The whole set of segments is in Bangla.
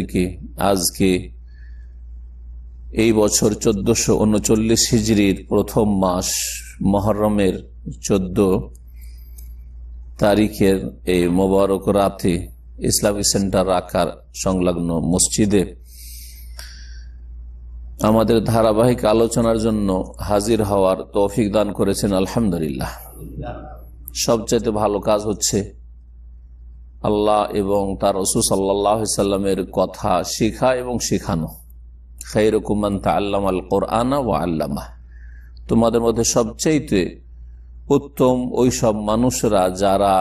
আপনাদেরকে আজকে এই বছর 1439 হিজরির প্রথম মাস মুহররমের 14 তারিখের এই মোবারক রাতে ইসলামিক সেন্টার আকার সংলগ্ন মসজিদে আমাদের ধারাবাহিক আলোচনার জন্য হাজির হওয়ার তৌফিক দান করেছেন। আলহামদুলিল্লাহ। সবচাইতে ভালো কাজ হচ্ছে আল্লাহ এবং তার রাসূল সাল্লাল্লাহু আলাইহি সাল্লামের কথা শেখা এবং শেখানো। খায়রুকুম মান তাআল্লামাল কুরআনা ওয়া আল্লামা। তোমাদের মধ্যে সবচাইতে উত্তম ওই সব মানুষরা যারা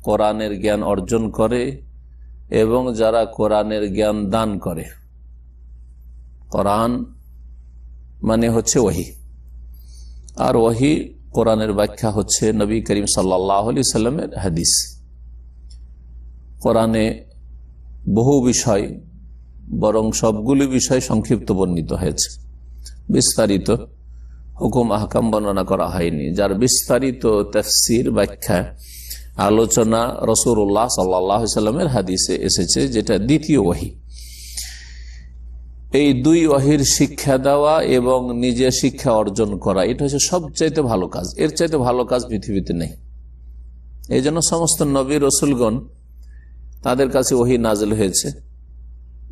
কোরআনের জ্ঞান অর্জন করে এবং যারা কোরআনের জ্ঞান দান করে। কোরআন মানে হচ্ছে ওহী, আর ওহী কোরআনের ব্যাখ্যা হচ্ছে নবী করিম সাল্লাল্লাহু আলাইহি সাল্লামের হাদিস। কোরআনে বহু বিষয়, বরং সবগুলি বিষয় সংক্ষিপ্ত বর্ণিত হয়েছে, বিস্তারিত হুকুম আহকাম বর্ণনা করা হয়নি। যার বিস্তারিত তাফসীর, ব্যাখ্যা, আলোচনা রাসূলুল্লাহ সাল্লাল্লাহু আলাইহি সাল্লামের হাদিসে এসেছে, যেটা দ্বিতীয় ওহী। এই দুই ওহীর শিক্ষা দেওয়া এবং নিজে শিক্ষা অর্জন করা, এটা হচ্ছে সবচাইতে ভালো কাজ। এর চাইতে ভালো কাজ পৃথিবীতে নেই। এই জন্য সমস্ত নবী রাসূলগণ তাদের কাছে ওহী নাযিল হয়েছে।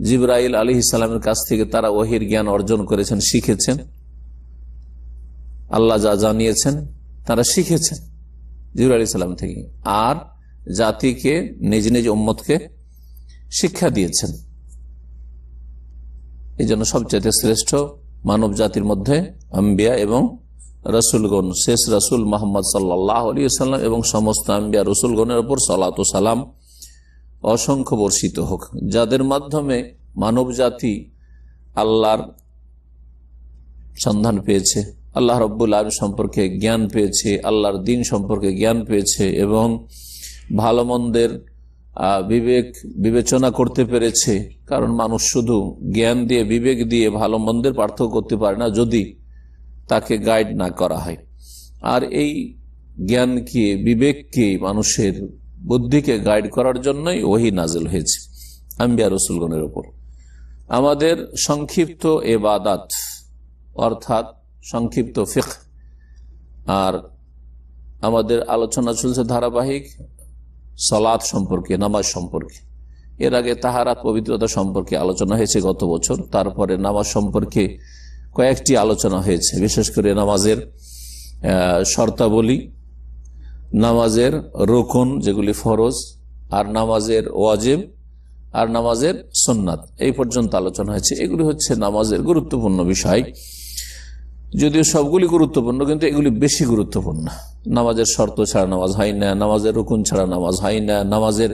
জিবরাইল আলাইহিস সালামের কাছ থেকে তারা ওহীর জ্ঞান অর্জন করেছেন, শিখেছেন। আল্লাহ যা জানিয়েছেন তারা শিখেছেন জিবরাইল আলাইহিস সালাম থেকে, আর জাতিকে নিজ নিজ উম্মতকে শিক্ষা দিয়েছেন। এই জন্য সবচেয়ে শ্রেষ্ঠ মানব জাতির মধ্যে আম্বিয়া এবং রাসূলগণ, শেষ রাসূল মুহাম্মদ সাল্লাল্লাহু আলাইহি ওয়াসাল্লাম এবং সমস্ত আম্বিয়া রাসূলগণের উপর সালাত ও সালাম অসংখ্য বর্ষিত হোক, যাদের মাধ্যমে মানব জাতি আল্লাহর সন্ধান পেয়েছে, আল্লাহ রাব্বুল আলামিন সম্পর্কে জ্ঞান পেয়েছে, আল্লাহর দ্বীন সম্পর্কে জ্ঞান পেয়েছে এবং ভালো মন্দের বিবেক বিবেচনা করতে পেরেছে। কারণ মানুষ শুধু জ্ঞান দিয়ে, বিবেক দিয়ে ভালো মন্দের পার্থক্য করতে পারে না যদি তাকে গাইড না করা হয়। আর এই জ্ঞানকে, বিবেককে, মানুষের বুদ্ধিকে গাইড করার জন্যই ওহী নাযিল হয়েছে আম্বিয়া রাসূলগণের উপর। আমাদের সংক্ষিপ্ত ইবাদত অর্থাৎ সংক্ষিপ্ত ফিকহ, আর আমাদের আলোচনা চলছে ধারাবাহিক সালাত সম্পর্কে, নামাজ সম্পর্কে। এর আগে তাহারাত, পবিত্রতা সম্পর্কে আলোচনা হয়েছে গত বছর। তারপরে নামাজ সম্পর্কে কয়েকটি আলোচনা হয়েছে, বিশেষ করে নামাজের শর্তাবলী, নামাজের রুকুন যেগুলি ফরজ, আর নামাজের ওয়াজিব, আর নামাজের সুন্নাত, এই পর্যন্ত আলোচনা হয়েছে। এগুলি হচ্ছে নামাজের গুরুত্বপূর্ণ বিষয়। যদিও সবগুলি গুরুত্বপূর্ণ, কিন্তু এগুলি বেশি গুরুত্বপূর্ণ। নামাজের শর্ত ছাড়া নামাজ হয় না, নামাজের রুকুন ছাড়া নামাজ হয় না, নামাজের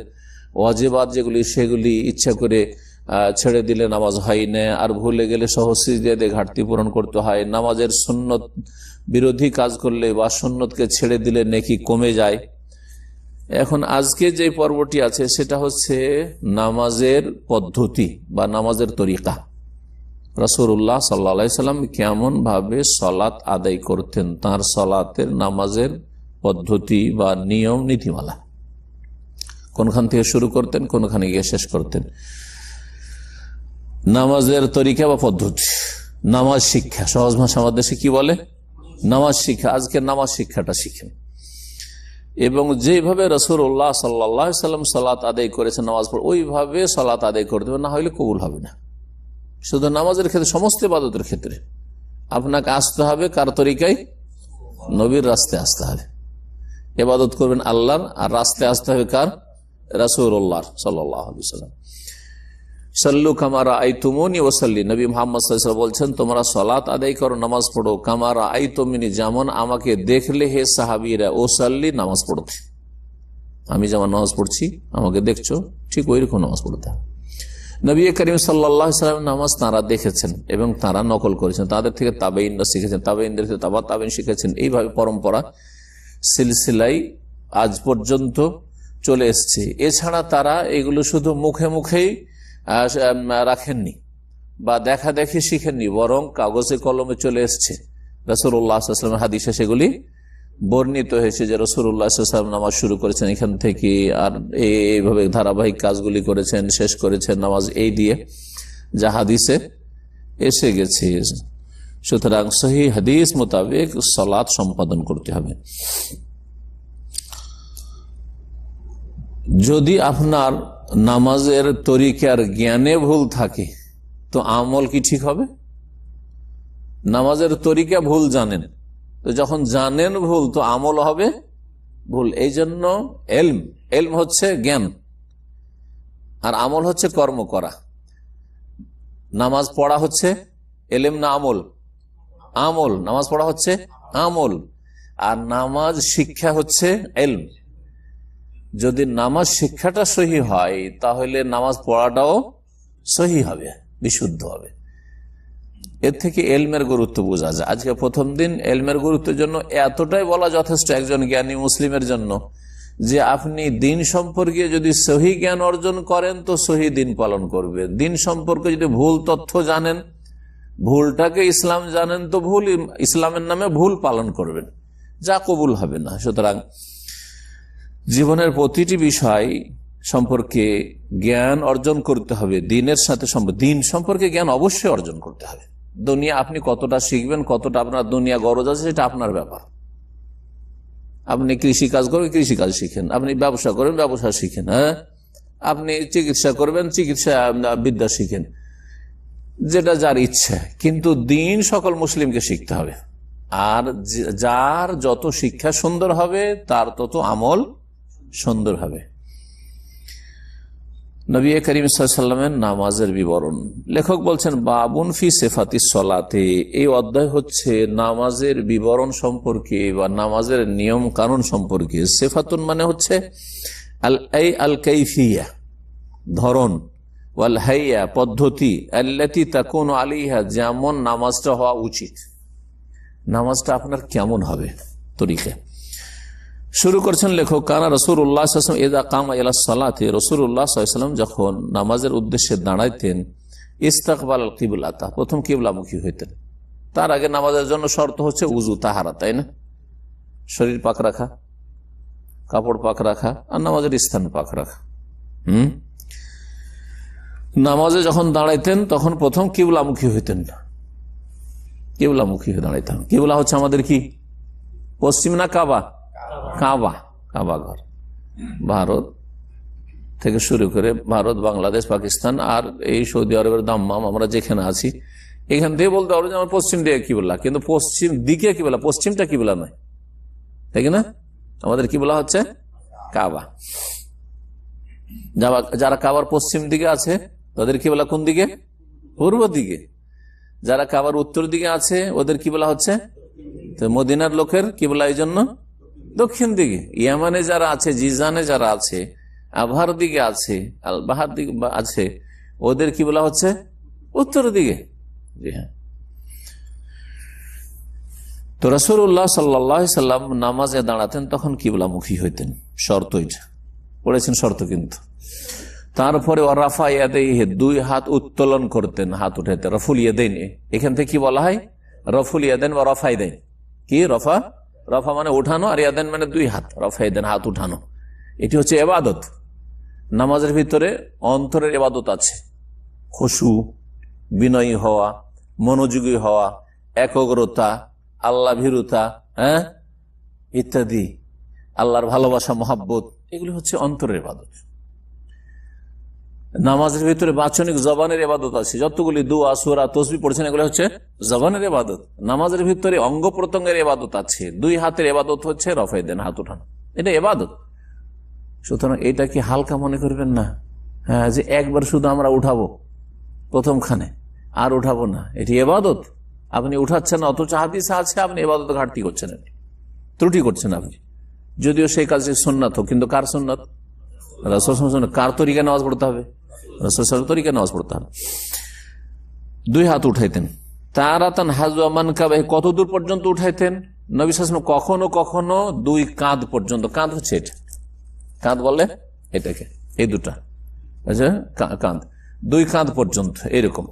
ওয়াজিবাত যেগুলি সেগুলি ইচ্ছা করে ছেড়ে দিলে নামাজ হয় না, আর ভুলে গেলে সহজ সিজদা দিয়ে ঘাটতি পূরণ করতে হয়। নামাজের সুন্নত বিরোধী কাজ করলে বা সুন্নতকে ছেড়ে দিলে নেকি কমে যায়। এখন আজকে যে পর্বটি আছে সেটা হচ্ছে নামাজের পদ্ধতি বা নামাজের তরিকা। রাসূলুল্লাহ সাল্লাল্লাহু আলাইহি সাল্লাম কেমন ভাবে সালাত আদায় করতেন, তার সালাতের নামাজের পদ্ধতি বা নিয়ম নীতিমালা, কোনখান থেকে শুরু করতেন, কোনখানে গিয়ে শেষ করতেন। নামাজের তরিকা বা পদ্ধতি, নামাজ শিক্ষা, সহজ ভাষা আমাদের দেশে কি বলে, নামাজ শিক্ষা। আজকে নামাজ শিক্ষাটা শিখেন এবং যেভাবে রাসূলুল্লাহ সাল্লাল্লাহু আলাইহি সাল্লাম সালাত আদায় করেছেন, নামাজ পড়ে ওইভাবে সালাত আদায় করতে হবে, না হলে কবুল হবে না। শুধু নামাজের ক্ষেত্রে, সমস্ত ইবাদতের ক্ষেত্রে আপনাকে আসতে হবে কার তরিকায়, নবীর রাস্তায় আসতে হবে। ইবাদত করবেন আল্লাহর, আর রাস্তায় আসতে হবে কার, রাসূলুল্লাহ সাল্লাল্লাহু আলাইহি ওয়াসাল্লাম। সাল্লু কামা রাআইতুমুনি ওয়াসাল্লি, নবী মুহাম্মদ সাল্লাল্লাহু আলাইহি ওয়াসাল্লাম বলছেন, তোমরা সালাত আদায় করো, নামাজ পড়ো, কামা রাআইতুমুনি, যেমন আমাকে দেখলে হে সাহাবীরা, ওয়াসাল্লি, নামাজ পড়তে। আমি যেমন নামাজ পড়ছি, আমাকে দেখছো, ঠিক ওইরকম নামাজ পড়তে হবে। নবী করিম সাল্লাল্লাহু আলাইহি ওয়াসাল্লাম নামাজ তারা দেখেছেন এবং তারা নকল করেছেন, তাদের থেকে তাবেঈনরা শিখেছেন, তাবেঈনদের থেকে তাবা তাবেঈন শিখেছেন। এইভাবে পরম্পরা সিলসিলাই আজ পর্যন্ত চলে এসছে। এছাড়া তারা এগুলো শুধু মুখে মুখেই রাখেননি বা দেখা দেখি শিখেননি, বরং কাগজে কলমে চলে এসছে। রাসূলুল্লাহ সাল্লাল্লাহু আলাইহি ওয়াসাল্লামের হাদিসে সেগুলি বর্ণিত হয়েছে যে রাসূলুল্লাহ সাল্লাল্লাহু আলাইহি ওয়াসাল্লাম নামাজ শুরু করেছেন এখান থেকে, আর এইভাবে ধারাবাহিক কাজগুলি করেছেন, শেষ করেছেন নামাজ এই দিয়ে, যা হাদিসে এসে গেছে। সুতরাং সহিহ হাদিস মোতাবেক সালাত সম্পাদন করতে হবে। যদি আপনার নামাজের তরিকার জ্ঞানে ভুল থাকে তো আমল কি ঠিক হবে? নামাজের তরিকা ভুল জানেন, তো যখন জানেন ভুল তো আমল হবে ভুল। এই জন্য এলম হচ্ছে জ্ঞান আর আমল হচ্ছে কর্ম করা। নামাজ পড়া হচ্ছে এলেম না আমল? আমল। নামাজ পড়া হচ্ছে আমল, আর নামাজ শিক্ষা হচ্ছে এলম। যদি নামাজ শিক্ষাটা সহি হয় তাহলে নামাজ পড়াটাও সহি হবে, বিশুদ্ধ হবে। এর থেকে এলমের গুরুত্ব বোঝা যায়। আজকে প্রথম দিন এলমের গুরুত্বের জন্য এতটাই বলা যথেষ্ট একজন জ্ঞানী মুসলিমের জন্য, যে আপনি দিন সম্পর্কে যদি সহি জ্ঞান অর্জন করেন তো সহি দিন পালন করবে। দিন সম্পর্কে যদি ভুল তথ্য জানেন, ভুলটাকে ইসলাম জানেন, তো ভুল ইসলামের নামে ভুল পালন করবেন, যা কবুল হবে না। সুতরাং জীবনের প্রতিটি বিষয় সম্পর্কে জ্ঞান অর্জন করতে হবে, দিনের সাথে দিন সম্পর্কে জ্ঞান অবশ্যই অর্জন করতে হবে। দুনিয়া আপনি কতটা শিখবেন, কতটা আপনার দুনিয়া গরজ আছে, সেটা আপনার ব্যাপার। আপনি কৃষি কাজ করবেন, কৃষি কাজ শিখেন। আপনি ব্যবসা করবেন, ব্যবসা শিখেন। হ্যাঁ, আপনি চিকিৎসা করবেন, চিকিৎসা বিদ্যা শিখেন, যেটা যার ইচ্ছা। কিন্তু দিন সকল মুসলিমকে শিখতে হবে, আর যার যত শিক্ষা সুন্দর হবে তার তত আমল সুন্দর হবে। নবী করিম সাল্লাল্লাহু আলাইহি ওয়াসাল্লামের নামাজের বিবরণ, লেখক বলছেন বাবুন ফি সিফাতিস সালাতে। এই অধ্যায় হচ্ছে নামাজের বিবরণ সম্পর্কে বা নামাজের নিয়ম কানুন সম্পর্কে। সিফাতুন মানে হচ্ছে আল কাইফিয়া, ধরন, ওয়াল হাইয়া, পদ্ধতি, আল্লাতী তাকুনু আলাইহা, যেমন নামাজটা হওয়া উচিত। নামাজটা আপনার কেমন হবে, তরিকা। শুরু করছেন লেখক, কানা রাসূলুল্লাহ সাল্লাল্লাহু আলাইহি ওয়াসাল্লাম ইযা কামা ইলা সালাতি, রাসূলুল্লাহ সাল্লাল্লাহু আলাইহি ওয়াসাল্লাম যখন নামাজের উদ্দেশ্যে দাঁড়াইতেন, ইস্তাকবাল আল কিবলাতা, প্রথম কিবলামুখী হইতেন। তার আগে নামাজের জন্য শর্ত হচ্ছে উযু, তাহারা, তাই না? শরীর পাক রাখা, কাপড় পাক রাখা, আর নামাজের স্থান পাক রাখা। নামাজে যখন দাঁড়াইতেন তখন প্রথম কিবলামুখী হইতেন না, কিবলামুখী হয়ে দাঁড়াইতেন। কিবলা হচ্ছে আমাদের কি, পশ্চিম না কাবা? কাবা, কাবা ঘর। ভারত থেকে শুরু করে ভারত, বাংলাদেশ, পাকিস্তান আর এই সৌদি আরবের দাম্মাম, আমরা যেখানে আছি এখান থেকে বলতে পারবো যে আমার পশ্চিম দিকে কিবলা, কিন্তু পশ্চিম দিকে কিবলা, পশ্চিমটা কিবলা নয়, তাই না? আমাদের কিবলা হচ্ছে কাবা। যারা কাবার পশ্চিম দিকে আছে তাদের কিবলা কোন দিকে? পূর্ব দিকে। যারা কাবার উত্তর দিকে আছে ওদের কিবলা হচ্ছে, মদিনার লোকের কিবলা এই জন্য দক্ষিণ দিকে। ইয়ামানে যারা আছে, জিজানে যারা আছে, আবহার দিকে আছে, আল বাহার দিকে আছে, ওদের কিবলা হচ্ছে উত্তর দিকে। জি হ্যাঁ। তো রাসূলুল্লাহ সাল্লাল্লাহু আলাইহি ওয়াসাল্লাম নামাজে দাঁড়াতেন তখন কিবলামুখী হইতেন, শর্ত এটা পড়েছেন, শর্ত। কিন্তু তারপরে রাফা ইয়াদাইহি, দুই হাত উত্তোলন করতেন, হাত উঠাইতেন। রফুল ইয়াদাইন, এখান থেকে কি বলা হয়? রফুল ইয়াদাইন বা রফা ইয়াদাইন। কি রফা? রফা মানে উঠানো, আর ইয়াদাইন মানে দুই হাত। রফা ইয়াদাইন, হাত উঠানো। এটি হচ্ছে ইবাদত। নামাজের ভিতরে অন্তরের ইবাদত আছে, খুশু, বিনয়ী হওয়া, মনোযোগী হওয়া, একগ্রতা, আল্লাহ ভীরুতা, হ্যাঁ, ইত্যাদি, আল্লাহর ভালোবাসা, মহাব্বত, এগুলি হচ্ছে অন্তরের ইবাদত। নামাজের ভিতরে বাচনিক জবানের ইবাদত আছে, যতগুলি দুআ, সূরা, তাসবিহ পড়ছেন, এগুলো হচ্ছে জবানের ইবাদত। নামাজের ভিতরে অঙ্গ প্রত্যঙ্গের ইবাদত আছে, দুই হাতের ইবাদত হচ্ছে রফায়ে দেন, হাত উঠানো, এটা ইবাদত। সুতরাং এটা কি হালকা মনে করবেন না, হ্যাঁ, যে একবার শুধু আমরা উঠাবো প্রথমখানে আর উঠাবো না, এটি ইবাদত। আপনি উঠাচ্ছেন না, অথচ হাদিসে আছে আপনি ইবাদত ঘাটতি করছেন, ত্রুটি করছেন আপনি। যদিও সেই কাজে সুন্নাত হোক, কিন্তু কার সুন্নাত? রাসূল সাল্লাল্লাহু আলাইহি ওয়াসাল্লাম। কার তরিকায় নামাজ পড়তে হবে? রাসূল সাল্লাল্লাহু আলাইহি ওয়াসাল্লাম তরিকায় নামাজ পড়তে হবে। দুই হাত উঠাইতেন। তারাতান হাজওয়া মানকাবাহি, কত দূর পর্যন্ত উঠাইতেন? নবী সাল্লাল্লাহু আলাইহি ওয়াসাল্লাম কখনো কখনো দুই কাঁধ পর্যন্ত। কাঁধ হচ্ছে এটা, কাঁধ বলে এটাকে, এই দুটা, আচ্ছা, কাঁধ, দুই কাঁধ পর্যন্ত, এরকম।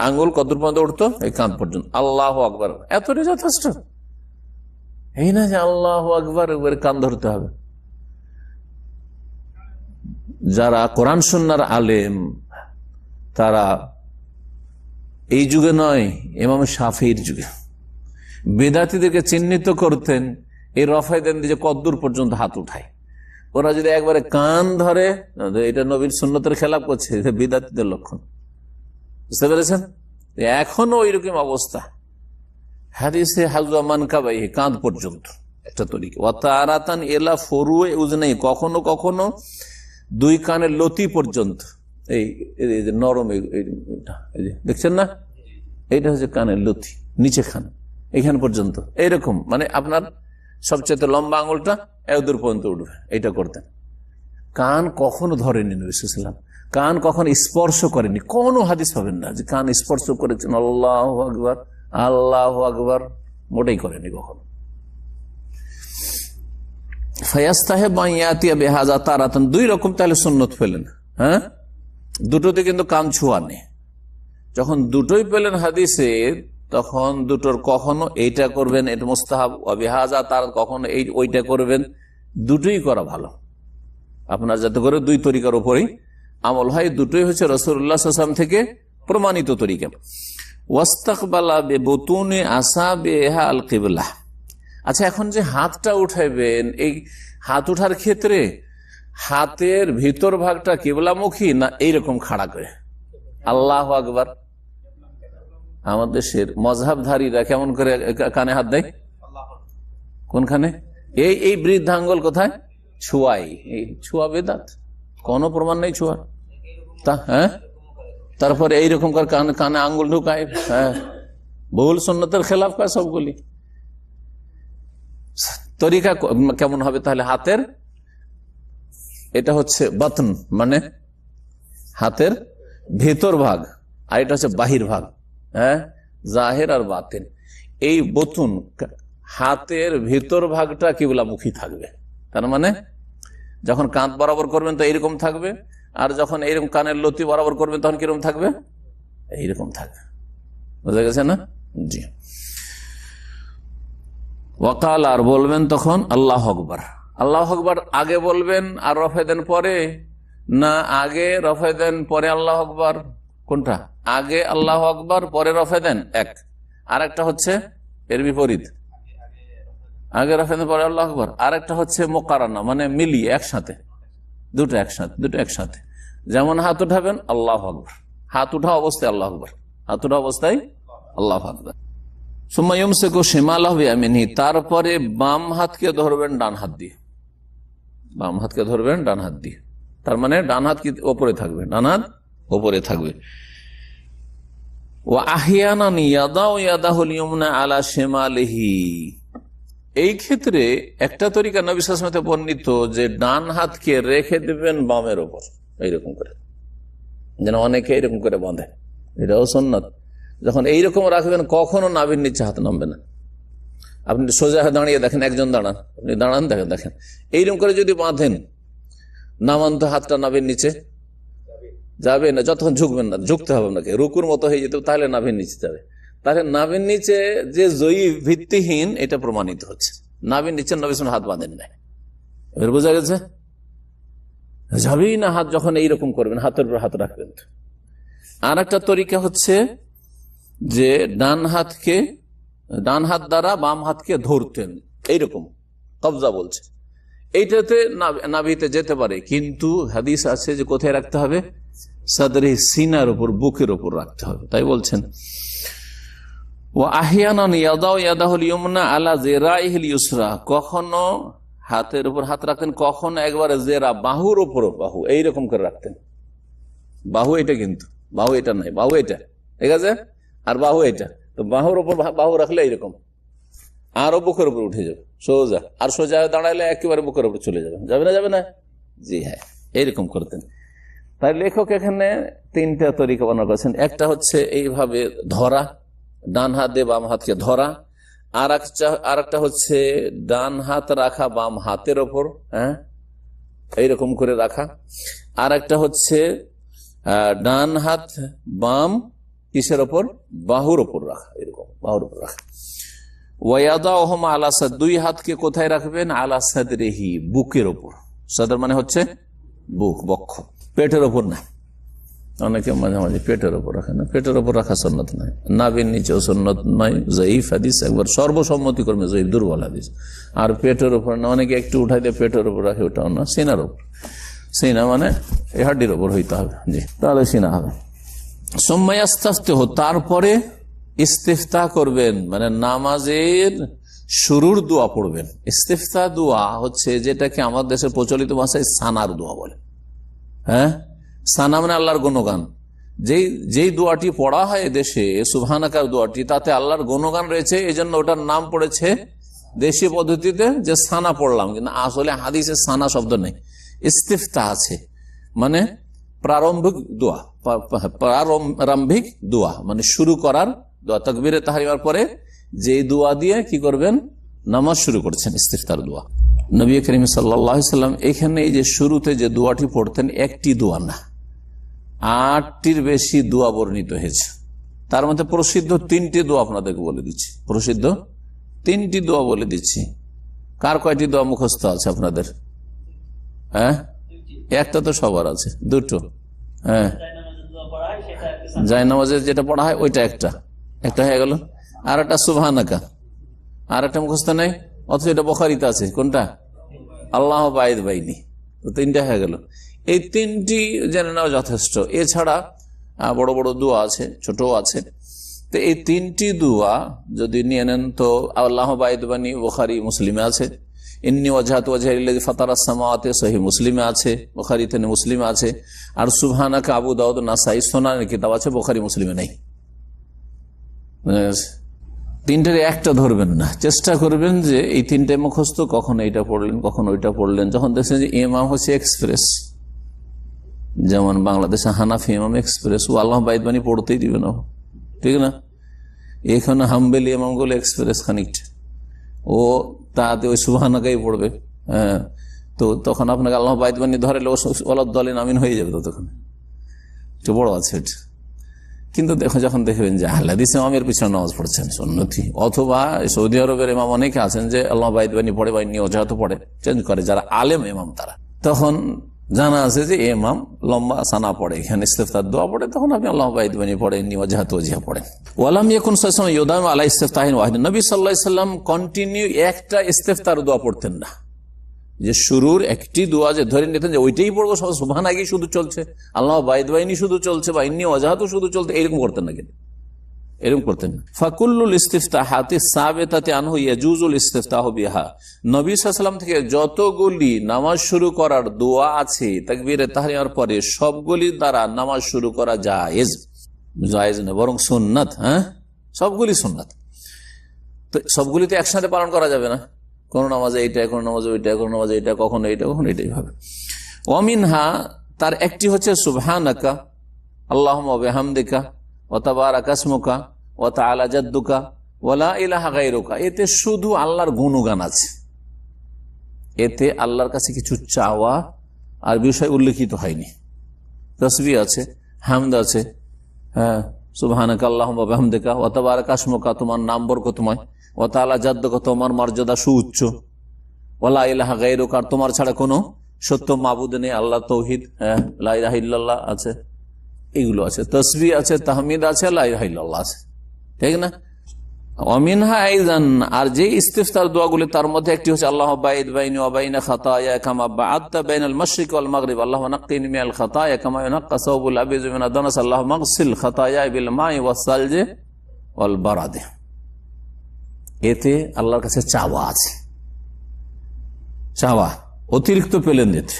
আঙ্গুল কত দূর পর্যন্ত উঠতো? এই কাঁধ পর্যন্ত। আল্লাহু আকবার, এতটাই যথেষ্ট। এই না যে আল্লাহু আকবার একবারে কান ধরতে হবে। যারা কোরআন সুন্নাহর আলেম তারা এই যুগে নয়, ইমাম শাফিঈর যুগে বেদাতীদেরকে চিহ্নিত করতেন এই রফায়দান দিয়ে কদ্দুর পর্যন্ত হাত উঠায়। ওরা যদি একবারে কান ধরে, এটা নবীর সুন্নতের খেলাফ করছে, এটা বিদাতীদের লক্ষণ। বুঝতে পেরেছেন? এখনো ওইরকম অবস্থা। হাদিসে হাজুয়া মানকাবাই, কাঁধ পর্যন্ত একটা তরিকা। ওয়াতারাতান এলা ফরুয়ে উজনাই, কখনো কখনো দুই কানের লতি পর্যন্ত, এই নরম দেখছেন না, এইটা হচ্ছে কানের লতি, নিচে খান এইখান পর্যন্ত, এইরকম মানে আপনার সবচেয়ে লম্বা আঙুলটা এদূর পর্যন্ত উঠবে, এইটা করতেন। কান কখনো ধরেনি নবী সাল্লাল্লাহু আলাইহি ওয়াসাল্লাম, কান কখনো স্পর্শ করেনি। কোনো হাদিস পাবেন না যে কান স্পর্শ করেছেন আল্লাহু আকবার আল্লাহু আকবার, মোটেই করেনি কখনো। ফায়াস্তাহিব আন ইয়াতিয়া বিহাযা তারাতান, দুই রকম তাহলে সুন্নত পেলেন। হ্যাঁ, দুটোতে কিন্তু কান ছোঁয়া নেই। যখন দুটোই পেলেন হাদিসে, তখন দুটোর কখনো এইটা করবেন, এটা মুস্তাহাব, বিহাযা তার কখনো এই ওইটা করবেন, দুটোই করা ভালো আপনার, যাতে করে দুই তরিকার উপরেই আমল হয়। দুটোই হচ্ছে রাসূলুল্লাহ সাল্লাল্লাহু আলাইহি ওয়াসাল্লাম থেকে প্রমাণিত তরিকা। ওয়াস্তাকবালা বিবুতুনি আসাবিহা আল কিবলা। আচ্ছা, এখন যে হাতটা উঠাইবেন, এই হাত উঠার ক্ষেত্রে হাতের ভিতর ভাগটা কিবলামুখী না এইরকম খাড়া করে? আল্লাহু আকবার। আমাদের দেশের মযহাবধারীরা কেমন করে কানে হাত দেয়? কোনখানে? এই বৃদ্ধাঙ্গুল কোথায়? ছুয়াই। এই ছুয়া বেদাত, কোনো প্রমাণ নেই ছুয়ার। তা হ্যাঁ, তারপরে এইরকম করে কানে আঙ্গুল ঢুকায়। হ্যাঁ, বহুল সুন্নতের খেলাফ করে সবগুলি। তরিকা কেমন হবে তাহলে? হাতের এটা হচ্ছে বাতন, মানে হাতের ভেতর ভাগ, আর এটা হচ্ছে বাহির ভাগ। হ্যাঁ, জাহের আর বাতিন। এই বতুন, হাতের ভেতর ভাগটা কিবলামুখী থাকবে। তার মানে যখন কাঁধ বরাবর করবেন তো এইরকম থাকবে, আর যখন এইরকম কানের লতি বরাবর করবেন তখন কিরকম থাকবে? এইরকম থাকবে। বুঝা গেছে না? জি। ওয়াকাল, আর বলবেন তখন আল্লাহু আকবার। আল্লাহু আকবার আগে বলবেন আর রফা দেন পরে, না আগে রফা দেন পরে আল্লাহু আকবার? কোনটা? আগে আল্লাহু আকবার পরে রফা দেন এক, আর একটা হচ্ছে এর বিপরীত, আগে রফা দেন পরে আল্লাহু আকবার। আর একটা হচ্ছে মুকারানা, মানে মিলিয়ে একসাথে, দুটো একসাথে। যেমন হাত উঠাবেন আল্লাহু আকবার, হাত উঠা অবস্থায় আল্লাহু আকবার, হাত উঠা অবস্থায় আল্লাহু আকবার। সুম্মা ইউমসিকু শিমালাহু বিয়ামিনিহি, তারপরে বাম হাতকে ধরবেন ডান হাত দিয়ে, বাম হাতকে ধরবেন ডান হাত দিয়ে। তার মানে ডান হাত কি ওপরে থাকবে? ডান হাত ওপরে থাকবে। ওয়া আহইয়ানান ইয়াদাউ ইয়াদাহুল ইয়ুমনা আলা শিমালিহি, এই ক্ষেত্রে একটা তরিকা নবী সাল্লাল্লাহু আলাইহি ওয়াসাল্লাম বর্ণিত যে ডান হাতকে রেখে দেবেন বামের ওপর, এইরকম করে, যেন অনেকে এইরকম করে বাঁধে, এটাও সুন্নাত। যখন এইরকম রাখবেন কখনো নাভির নিচে হাত নামবে না। আপনি সোজা দাঁড়িয়ে দেখেন, একজন দাঁড়ান, আপনি দাঁড়ান, দেখেন এইরকম করে যদি বাঁধেন, নামান তো হাতটা নাভির নিচে যাবে না, যতক্ষণ ঝুঁকবেন না, ঝুঁকতে হবে আপনাকে, রুকুর মতো হয়ে যেতে, তাহলে নাভির নিচে যাবে। তাহলে নাভির নিচে যে জয়ী ভিত্তিহীন, এটা প্রমাণিত হচ্ছে। নাভির নিচে নবী সাল্লাল্লাহু আলাইহি ওয়াসাল্লাম হাত বাঁধেন নাই, এর বোঝা গেছে? যাবেই না হাত, যখন এইরকম করবেন হাতের উপর হাত রাখবেন। আর একটা তরিকা হচ্ছে যে ডান হাত দ্বারা বাম হাতকে ধরতেন, এইরকম কবজা বলছে, এইটাতে নাভিতে যেতে পারে, কিন্তু হাদিস আছে যে কোথায় রাখতে হবে? সাদরে, সিনার উপর, বুকের উপর রাখতে হবে। তাই বলছেন ওয়া আহইয়ানান ইয়াদাউ ইয়াদাহুল ইয়ুমনা আলা যিরাইহিল ইউসরা, কখনো হাতের উপর হাত রাখতেন, কখনো একবারে জেরা, বাহুর উপর, বাহু এইরকম করে রাখতেন। বাহু এটা, কিন্তু বাহু এটা নাই, বাহু এটা, ঠিক আছে, আর বাহু এটা। তো বাহুর উপর বাহু রাখলে এইরকম, আরো বুকের উপর উঠে যাবে সোজা, আর সোজা দাঁড়ালে একেবারে বুকের উপর চলে যাবে, যাবে না? জি হ্যাঁ, এইরকম করতেন। তাই লেখক এখানে তিনটা তরিকা বর্ণনা করেছেন। একটা হচ্ছে এইভাবে ধরা, ডান হাত দিয়ে বাম হাতকে ধরা। আর একটা হচ্ছে ডান হাত রাখা বাম হাতের ওপর, হ্যাঁ, এইরকম করে রাখা। আর একটা হচ্ছে ডান হাত বাম কিসের ওপর? বাহুর ওপর রাখা, এরকম বাহুর ওপর রাখা। ওয়াদাহুমা আলা সাদ, দুই হাতকে কোথায় রাখবেন? আলা সাদরিহি, বুকের ওপর। সাদর মানে হচ্ছে বুক, বক্ষ, পেটের ওপর না। অনেকে মাঝে মাঝে পেটের ওপর রাখে না, পেটের ওপর রাখা সুন্নাত নয়, নাভির নিচেও সুন্নাত নয়, জয়ীফ হাদিস, একবার সর্বসম্মতি করবে জয়ীফ, দুর্বল হাদিস। আর পেটের ওপর না, অনেকে একটু উঠাই দিয়ে পেটের ওপর রাখে, ওটাও না। সিনার ওপর, সিনা মানে এই হাড্ডির ওপর হইতে হবে, জি, তাহলে সিনা হবে। সুম্মায়াস্তাফতিহ, তারপরে ইস্তিফতা করবেন, মানে নামাজের শুরুর দোয়া পড়বেন। ইস্তিফতা দোয়া হচ্ছে যেটাকে আমার দেশের প্রচলিত ভাষায় সানার দোয়া বলে। হ্যাঁ, সানা মানে আল্লাহর গুণগান। যেই দোয়াটি পড়া হয় দেশে, সুবহানাকার দোয়াটি, তাতে আল্লাহর গুণগান রয়েছে, এই জন্য ওটার নাম পড়েছে দেশীয় পদ্ধতিতে যে সানা পড়লাম, কিন্তু আসলে হাদিসে সানা শব্দ নেই, ইস্তিফতা আছে, মানে প্রারম্ভিক দোয়া, প্রারম্ভিক দোয়া মানে শুরু করার দোয়া। তাকবীরে তাহরিমার পরে যে দোয়া দিয়ে কি করবেন? নামাজ শুরু করছেন, ইস্তিফতার দোয়া। নবী করিম সাল্লাল্লাহু আলাইহি সাল্লাম এখানে এই যে শুরুতে যে দোয়াটি পড়তেন, একটি দোয়া না, 8টির বেশি দোয়া বর্ণিত হয়েছে। তার মধ্যে প্রসিদ্ধ 3টি দোয়া আপনাদেরকে বলে দিচ্ছি, প্রসিদ্ধ 3টি দোয়া বলে দিচ্ছি। কার কয়টি দোয়া মুখস্থ আছে আপনাদের? হ্যাঁ, একটা তো সবার আছে, দুটো। হ্যাঁ, জায়নামাজে যেটা পড়া হয় ওইটা একটা হয়ে গেল। আর একটা সুবহানাকা, আর একটা মুখস্থ নেই, অথচ এটা বুখারীতে আছে। কোনটা? আল্লাহ বাইদ বাইনি। তো 3টা হয়ে গেল। এই 3টি জেনে নেওয়া যথেষ্ট। এছাড়া বড় বড় দোয়া আছে, ছোটও আছে। তো এই 3টি দোয়া যদি নিয়ে নেন তো আল্লাহ বাইদ বানি বুখারী, মুসলিমে আছে। ইন্নী ওয়াজহাতু ওয়াজহিয়া লিল্লাযী ফাতারাস সামাওয়াতি, সহিহ মুসলিমে আছে, বুখারীতে নেই, মুসলিমে আছে। আর সুবহানাকা আবু দাউদ, নাসাই, সুনানের কিতাব আছে, বুখারী মুসলিমে নেই। 3টার একটা ধরবেন না, চেষ্টা করবেন যে এই 3টে মুখস্থ, কখন এইটা পড়লেন, কখন ওইটা পড়লেন। যখন দেখছেন যে ইমাম হচ্ছে এক্সপ্রেস, যেমন বাংলাদেশে হানাফি ইমাম এক্সপ্রেস, ও আল্লাহ বাইদ বানি পড়তেই দিবে না, ঠিক না? এখানে হাম্বেলি ইমাম গুলো এক্সপ্রেস খানিকটা, ও তাতে ওই সুবহানাকাই পড়বে। হ্যাঁ, তো তখন আপনাকে আল্লাহ বাইদ বানি ধরেলে ওয়ালাদ-দালিন আমিন হয়ে যাবে, ততক্ষণ একটু বড় আছে এটা। কিন্তু দেখো, যখন দেখবেন যে আহলে হাদিস ইমামের পিছনে নামাজ পড়ছেন সুন্নতি, অথবা সৌদি আরবের ইমাম অনেকে আছেন যে আল্লাহ বাইদ বানি পড়ে বা ইন্নী ওয়াজহাতু পড়ে, চেঞ্জ করে, যারা আলেম ইমাম তারা, তখন জানা আছে যে ইমাম লম্বা সানা পড়ে, এখানে ইস্তিফতার দোয়া পড়ে, তখন আপনি আল্লাহ বাইদ বানি পড়ে, ইন্নী ওয়াজহাতু ওয়াজহিয়া পড়েন। ওয়ালাম ইয়াকুন সাল্লাল্লাহু আলাইহি ওয়াসাল্লাম ইউদামু আলা ইস্তিফতাহিন ওয়াহিদ, নবী সাল্লাল্লাহু আলাইহি ওয়াসাল্লাম কন্টিনিউ একটা ইস্তিফতার দোয়া পড়তেন না, যে শুরুর একটি দোয়া যে ধরে নিতেন যে ওইটাই পড়বো, সব সুবহানাকাই শুধু চলছে, আল্লাহ বাইদ বাইনি শুধু চলছে, বা ইন্নী ওয়াজহাতু শুধু চলছে, এরকম করতেন না, কিন্তু এরকম করতেন না। ফাকুল্লুল ইস্তিফতাহাতি সাবিতাতি আনহু ইয়াজুজুল ইস্তিফতাহু বিহা, নবী সাল্লাল্লাহু আলাইহি ওয়াসাল্লাম থেকে যতগুলি নামাজ শুরু করার দোয়া আছে তাকবীরে তাহরিমার পরে, সবগুলি দ্বারা নামাজ শুরু করা জায়েজ, জায়েজ না বরং সুন্নাত। হ্যাঁ, সবগুলি সুন্নাত। তো সবগুলি তো একসাথে পালন করা যাবে না, কোন নামাজে এইটা, কোন নামাজে ওইটা, কোন নামাজে এইটা, কখনো এইটা, কখনো এইটাই হবে। ওয়ামিনহা, তার একটি হচ্ছে সুবহানাকা আল্লাহুম্মা বিহামদিকা ওয়া তাবারাকা ইসমুকা ওয়া তাআলা জাদ্দুকা ওয়া লা ইলাহা গায়রুকা। এতে শুধু আল্লাহর গুণগান আছে, এতে আল্লাহর কাছে কিছু চাওয়া আর বিষয় উল্লেখিত হয়নি। তাসবিহ আছে, হামদ আছে, হ্যাঁ, সুবহানাকা আল্লাহুম্মা বিহামদিকা ওয়া তাবারাকা ইসমুকা, তোমার নাম বরকতময়, ওয়া তাআলা জাদ্দুকা, তোমার মর্যাদা সুউচ্চ, ওয়া লা ইলাহা গায়রুকা, তোমার ছাড়া কোনো সত্য মাবুদ নেই, আল্লাহ তাওহীদ, হ্যাঁ, লা ইলাহা ইল্লাল্লাহ আছে, এগুলো আছে। তাসবিহ আছে, তাহমিদ আছে, লা ইলাহা ইল্লাল্লাহ আছে, ঠিক না? ওয়ামিনহা আইযান, আর যে ইস্তিফতার দোয়াগুলি তার মধ্যে একটি হচ্ছে আল্লাহ বাইদ বাইনি ওয়া বাইনা খাতায়া কামা বা'আদতা বাইনাল মাশরিক ওয়াল মাগরিব, আল্লাহুম্মা নাক্কিনি মিনাল খাতায়া কামা ইউনাক্কা সাওবুল আবিজ মিনাদ দানাস, আল্লাহুম্মা আগসিল খাতায়া বিল মা'i ওয়াস সালজি ওয়াল বারাদ। এতে আল্লাহর কাছে চাওয়া আছে, চাওয়া অতিরিক্ত পেলেন দিতে।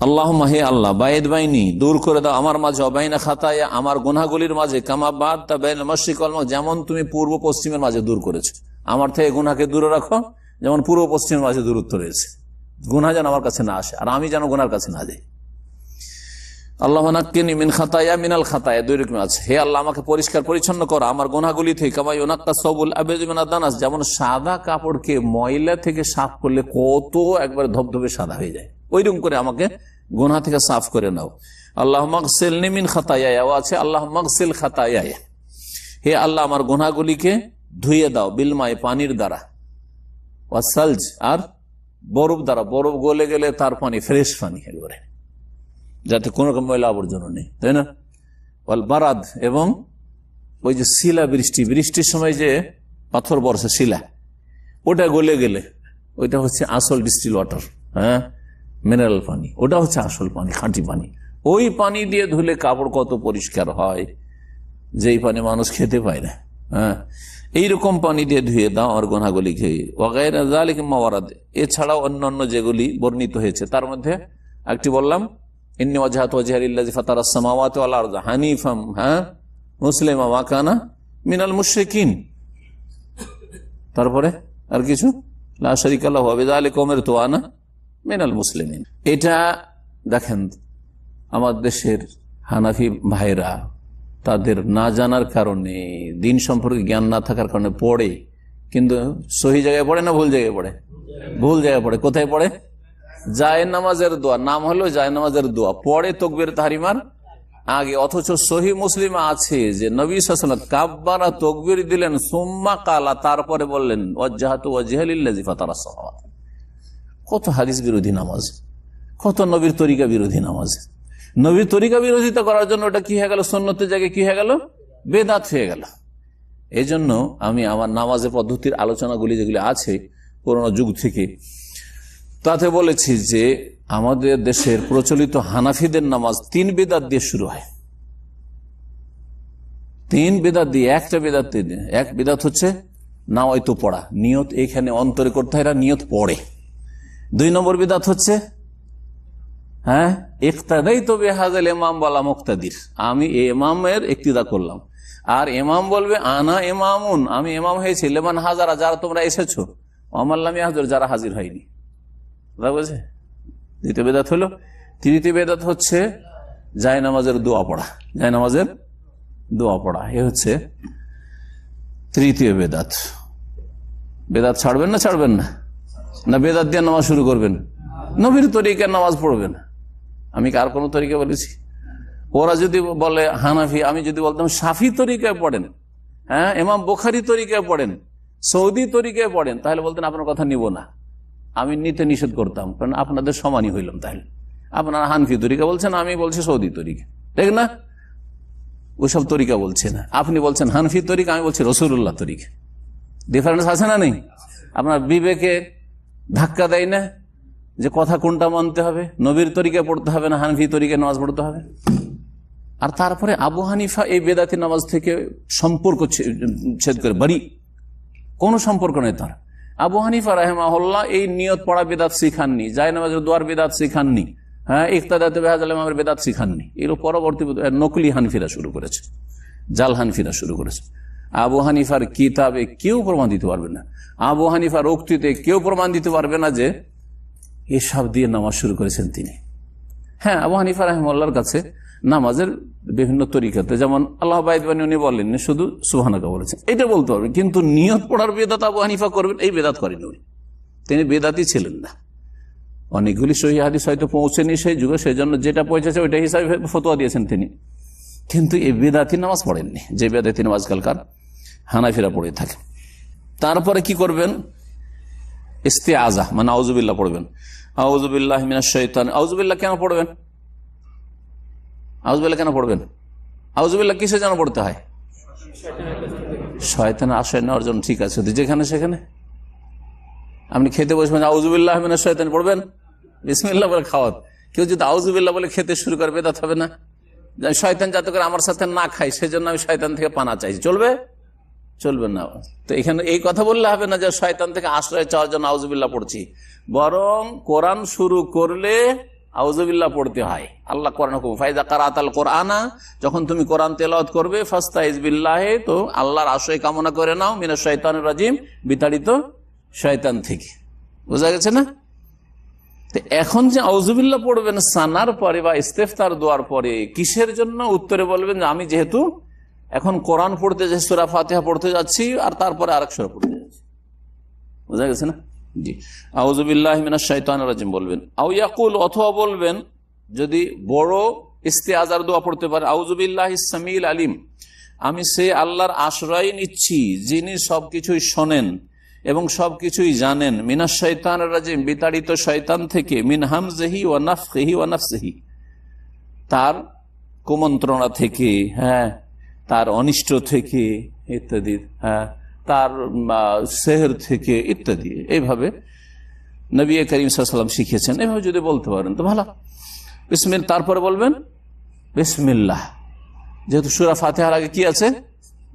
আল্লাহুম্মা, হে আল্লাহ, বাইদ বাইনি, দূর করে দাও আমার মাঝে, বাইনা খাতায়া, আমার গুনাহগুলির মাঝে, কামা বা'আদতা বাইনাল মাশরিক ওয়াল মাগরিব, যেমন তুমি পূর্ব পশ্চিমের মাঝে দূর করেছো, আমার থেকে গুনাহকে দূরে রাখো, যেমন পূর্ব পশ্চিমের মাঝে দূরত্ব রয়েছে, গুনাহ যেন আমার কাছে না আসে, আর আমি যেন গুনার কাছে না যাই। আল্লাহুম্মা নাক্কিনি মিন খাতায়া মিনাল খাতায়া, দুই রকম আছে। হে আল্লাহ, আমাকে পরিষ্কার পরিচ্ছন্ন করো আমার গুনাহগুলি থেকে, কামা ইউনাক্কা সাওবুল আবিজ মিনাদ দানাস, যেমন সাদা কাপড়কে ময়লা থেকে সাফ করলে কত একবার ধবধবে সাদা হয়ে যায়, ওইরকম করে আমাকে গুনাহ থেকে সাফ করে নাও। আল্লাহুম্মা আগসিলনি মিন খাতায়া, আছে আল্লাহুম্মা আগসিল খাতায়া, হে আল্লাহ, আমার গুনাহগুলিকে ধুয়ে দাও, বিলমায় পানির দ্বারা, ওয়াসালজ আর বরফ দ্বারা, বরফ গলে গেলে তার পানি ফ্রেশ পানি একেবারে, যাতে কোনো রকম ময়লা আবর্জনা নেই, তাই না? ওয়াল বারাদ, এবং ওই যে শিলা বৃষ্টি, বৃষ্টির সময় যে পাথর বর্ষা শিলা, ওটা গলে গেলে ওইটা হচ্ছে আসল ডিস্টিল ওয়াটার, হ্যাঁ, মিনারেল পানি, ওটা হচ্ছে আসল পানি, খাঁটি পানি। ওই পানি দিয়ে ধুলে কাপড় কত পরিষ্কার হয়, যেই পানি মানুষ খেতে পায় না। হ্যাঁ, এইরকম পানি দিয়ে ধুয়ে দাও আর গোনাগুলি খেয়ে। ওয়াগায়রা যালিকা মাওয়ারাদ, এছাড়াও অন্যান্য যেগুলি বর্ণিত হয়েছে তার মধ্যে একটি বললাম, ইন্নী ওয়াজহাতু ওয়াজহিয়া লিল্লাযী ফাতারাস সামাওয়াতি ওয়াল আরদা হানিফাম, হ্যাঁ, মুসলিমা মা কানা মিনাল মুশরিকিন। তারপরে আর কিছু, লা শারীকা লাহু ওয়া বিযালিকা উমিরতু আনা মিনাল মুসলিমিন। এটা দেখেন, আমার দেশের হানাফি ভাইরা তাদের না জানার কারণে, দিন সম্পর্কে জ্ঞান না থাকার কারণে পড়ে, কিন্তু সহি জায়গায় পড়ে না ভুল জায়গায় পড়ে? ভুল জায়গায় পড়ে। কোথায় পড়ে? জায়ে নামাজের দোয়া, নাম হলো জায়ে নামাজের দোয়া, পড়ে তাকবীর তাহরিমার আগে, অথচ সহি মুসলিমে আছে যে নবী সাল্লাল্লাহু আলাইহি ওয়াসাল্লাম কাব্বারা তাকবীর দিলেন, সুম্মা কালা, তারপরে বললেন ওয়াজহাতু ওয়াজহিয়া লিল্লাযী ফাতারাস সামাওয়াতি। কত হাদিস বিরোধী নামাজ, কত নবীর তরিকা বিরোধী নামাজ। নবীর তরিকা বিরোধিতা করার জন্য ওটা কি হয়ে গেল? সুন্নতের জায়গায় কি হয়ে গেল? বেদাত হয়ে গেল। এই জন্য আমি আমার নামাজের পদ্ধতির আলোচনাগুলি যেগুলি আছে পুরোনো যুগ থেকে, তাতে বলেছি যে আমাদের দেশের প্রচলিত হানাফিদের নামাজ 3 বেদাত দিয়ে শুরু হয়। 3 বেদাত দিয়ে। একটা বেদাত, এক বেদাত হচ্ছে নাওয়াইতু পড়া, নিয়ত এখানে অন্তরে করতে হয়, এরা নিয়ত পড়ে। 2 নম্বর বেদাত হচ্ছে, হ্যাঁ, ইক্তাদাইতু বিহাযাল ইমাম ওয়ালা মুক্তাদির, আমি এই ইমামের ইক্তিদা করলাম। আর ইমাম বলবে আনা ইমামুন, আমি ইমাম হয়েছি, লিমান হাজারা, যারা তোমরা এসেছো, ওয়ামান লাম ইয়াহজুর, যারা হাজির হয়নি। বুঝে? দ্বিতীয় বেদাত হলো। তৃতীয় বেদাত হচ্ছে জায় নামাজের দোয়া পড়া, জায় নামাজের দোয়া পড়া, এ হচ্ছে তৃতীয় বেদাত। বেদাত ছাড়বেন না? ছাড়বেন না? না বেদাত দিয়ে নামাজ শুরু করবেন? নবীর তরিকার নামাজ পড়বেন। আমি কার কোন তরিকা বলেছি? ওরা যদি বলে হানাফি, আমি যদি বলতাম শাফি তরিকায় পড়েন, হ্যাঁ, ইমাম বুখারী তরিকায় পড়েন, সৌদি তরিকায় পড়েন, তাহলে বলতেন আপনার কথা নিব না, আমি নিতে নিষেধ করতাম, কারণ আপনাদের সমানই হইলাম। তাহলে আপনারা হানফি তরিকা বলছেন, আমি বলছি সৌদি তরিকা, ঠিক না? ওইসব তরিকা বলছে না। আপনি বলছেন হানফি তরিকা, আমি বলছি রাসূলুল্লাহ তরিকা। ডিফারেন্স আছে না নেই? আপনার বিবেকে ধাক্কা দেয় না যে কথা কোনটা মানতে হবে? নবীর তরিকায় পড়তে হবে না হানফি তরিকায় নামাজ পড়তে হবে? আর তারপরে আবু হানিফা এই বেদাতি নামাজ থেকে সম্পর্ক ছেদ করে বাড়ি, কোনো সম্পর্ক নেই তার। আবু হানিফা রাহিমাহুল্লাহ এই নিয়ত পড়া বেদাত শিখাননি, জায় নামাজের দোয়ার বেদাত শিখাননি, হ্যাঁ, ইক্তাদাতু বিহাযাল ইমামের বেদাত শিখাননি। এর পরবর্তী নকলি হানফিরা শুরু করেছে, জাল হানফিরা শুরু করেছে। আবু হানিফার কিতাবে কেউ প্রমাণ দিতে পারবে না, আবু হানিফার উক্তিতে কেউ প্রমাণ দিতে পারবে না যে এসব দিয়ে নামাজ শুরু করেছেন তিনি। হ্যাঁ, আবু হানিফা রাহিমাহুল্লাহর কাছে নামাজের বিভিন্ন তরিকাতে, যেমন আল্লাহ বাইদবানি উনি বলেননি, শুধু সুবহানাকা বলেছেন, এটা বলতে পারবেন, কিন্তু নিয়ত পড়ার বেদাত আবু হানিফা করবেন, এই বেদাত করেন উনি। তিনি বেদাতই ছিলেন না। অনেকগুলি সহিহ হাদিস হয়তো পৌঁছেনি সেই যুগে, সেই জন্য যেটা পৌঁছেছে ওইটা হিসাবে ফতোয়া দিয়েছেন তিনি, কিন্তু এই বেদাতি নামাজ পড়েননি, যে বেদাতি নামাজ কালকার হানাফিরা পড়ে থাকে। তারপরে কি করবেন? ইস্তিআযা, মানে আউযুবিল্লাহ পড়বেন। আউযু বিল্লাহি মিনাশ শাইতানির। আউযুবিল্লাহ কেন পড়বেন? আউযুবিল্লাহ কেন পড়বেন? আউযুবিল্লাহ কিসের জন্য পড়তে হয়? শয়তানের আশ্রয় নেওয়ার জন্য। ঠিক আছে, যেখানে সেখানে আপনি খেতে বসবেন, আউযুবিল্লাহি মিনাশ শাইতানির পড়বেন, বিসমিল্লাহ বলে খাওয়াত। কেউ যদি আউযুবিল্লাহ বলে খেতে শুরু করে, বেদাত হবে না? শয়তান যাতে করে আমার সাথে না খায়, সেজন্য আমি শয়তান থেকে পানা চাইছি, চলবে? চলবে না। তো এখানে এই কথা বললে হবে না যে শয়তান থেকে আশ্রয় চাওয়ার জন্য আউযুবিল্লাহ পড়ছি, বরং কোরআন শুরু করলে আউযুবিল্লাহ পড়তে হয়। আল্লাহ কোরআন হুকুম, ফাইজা কারাতাল কোরআনা, যখন তুমি কোরআন তেলাওয়াত করবে, ফাস্তাইজ বিল্লাহি, তো আল্লাহর আশ্রয় কামনা করে নাও, মিনাশ শাইতানির রাজিম, বিতাড়িত শয়তান থেকে। বোঝা গেছে না? তো এখন যে আউযুবিল্লাহ পড়বেন সানার পরে বা ইস্তেফতার দোয়ার পরে, কিসের জন্য? উত্তরে বলবেন যে আমি যেহেতু এখন কোরআন পড়তে যাচ্ছি, সূরা ফাতিহা পড়তে যাচ্ছি, আর তারপরে আরেক সূরা পড়তে যাচ্ছি। বোঝা গেছে না? জি, আউযু বিল্লাহি মিনাশ শাইতানির রাজিম বলবেন। আও ইয়াকুল, অথবা বলবেন, যদি বড় ইস্তিআযার দোয়া পড়তে পারে, আউযু বিল্লাহিস সামিউল আলিম, আমি সে আল্লাহর আশ্রয় নিচ্ছি যিনি সবকিছুই শোনেন এবং সবকিছুই জানেন, মিনাশ শাইতানির রাজিম, বিতাড়িত শয়তান থেকে, মিন হামজিহি ওয়া নাফখিহি ওয়া নাফসিহি, তার কুমন্ত্রণা থেকে, তার অনিষ্ট থেকে ইত্যাদি, তার সেহর থেকে ইত্যাদি। এইভাবে নবী করিম সাল্লাল্লাহু আলাইহি ওয়াসাল্লাম শিখিয়েছেন। এইভাবে যদি বলতে পারেন তো ভালো। বিসমিল্লাহ, তারপরে বলবেন বিসমিল্লাহ। যেহেতু সূরা ফাতিহার আগে কি আছে?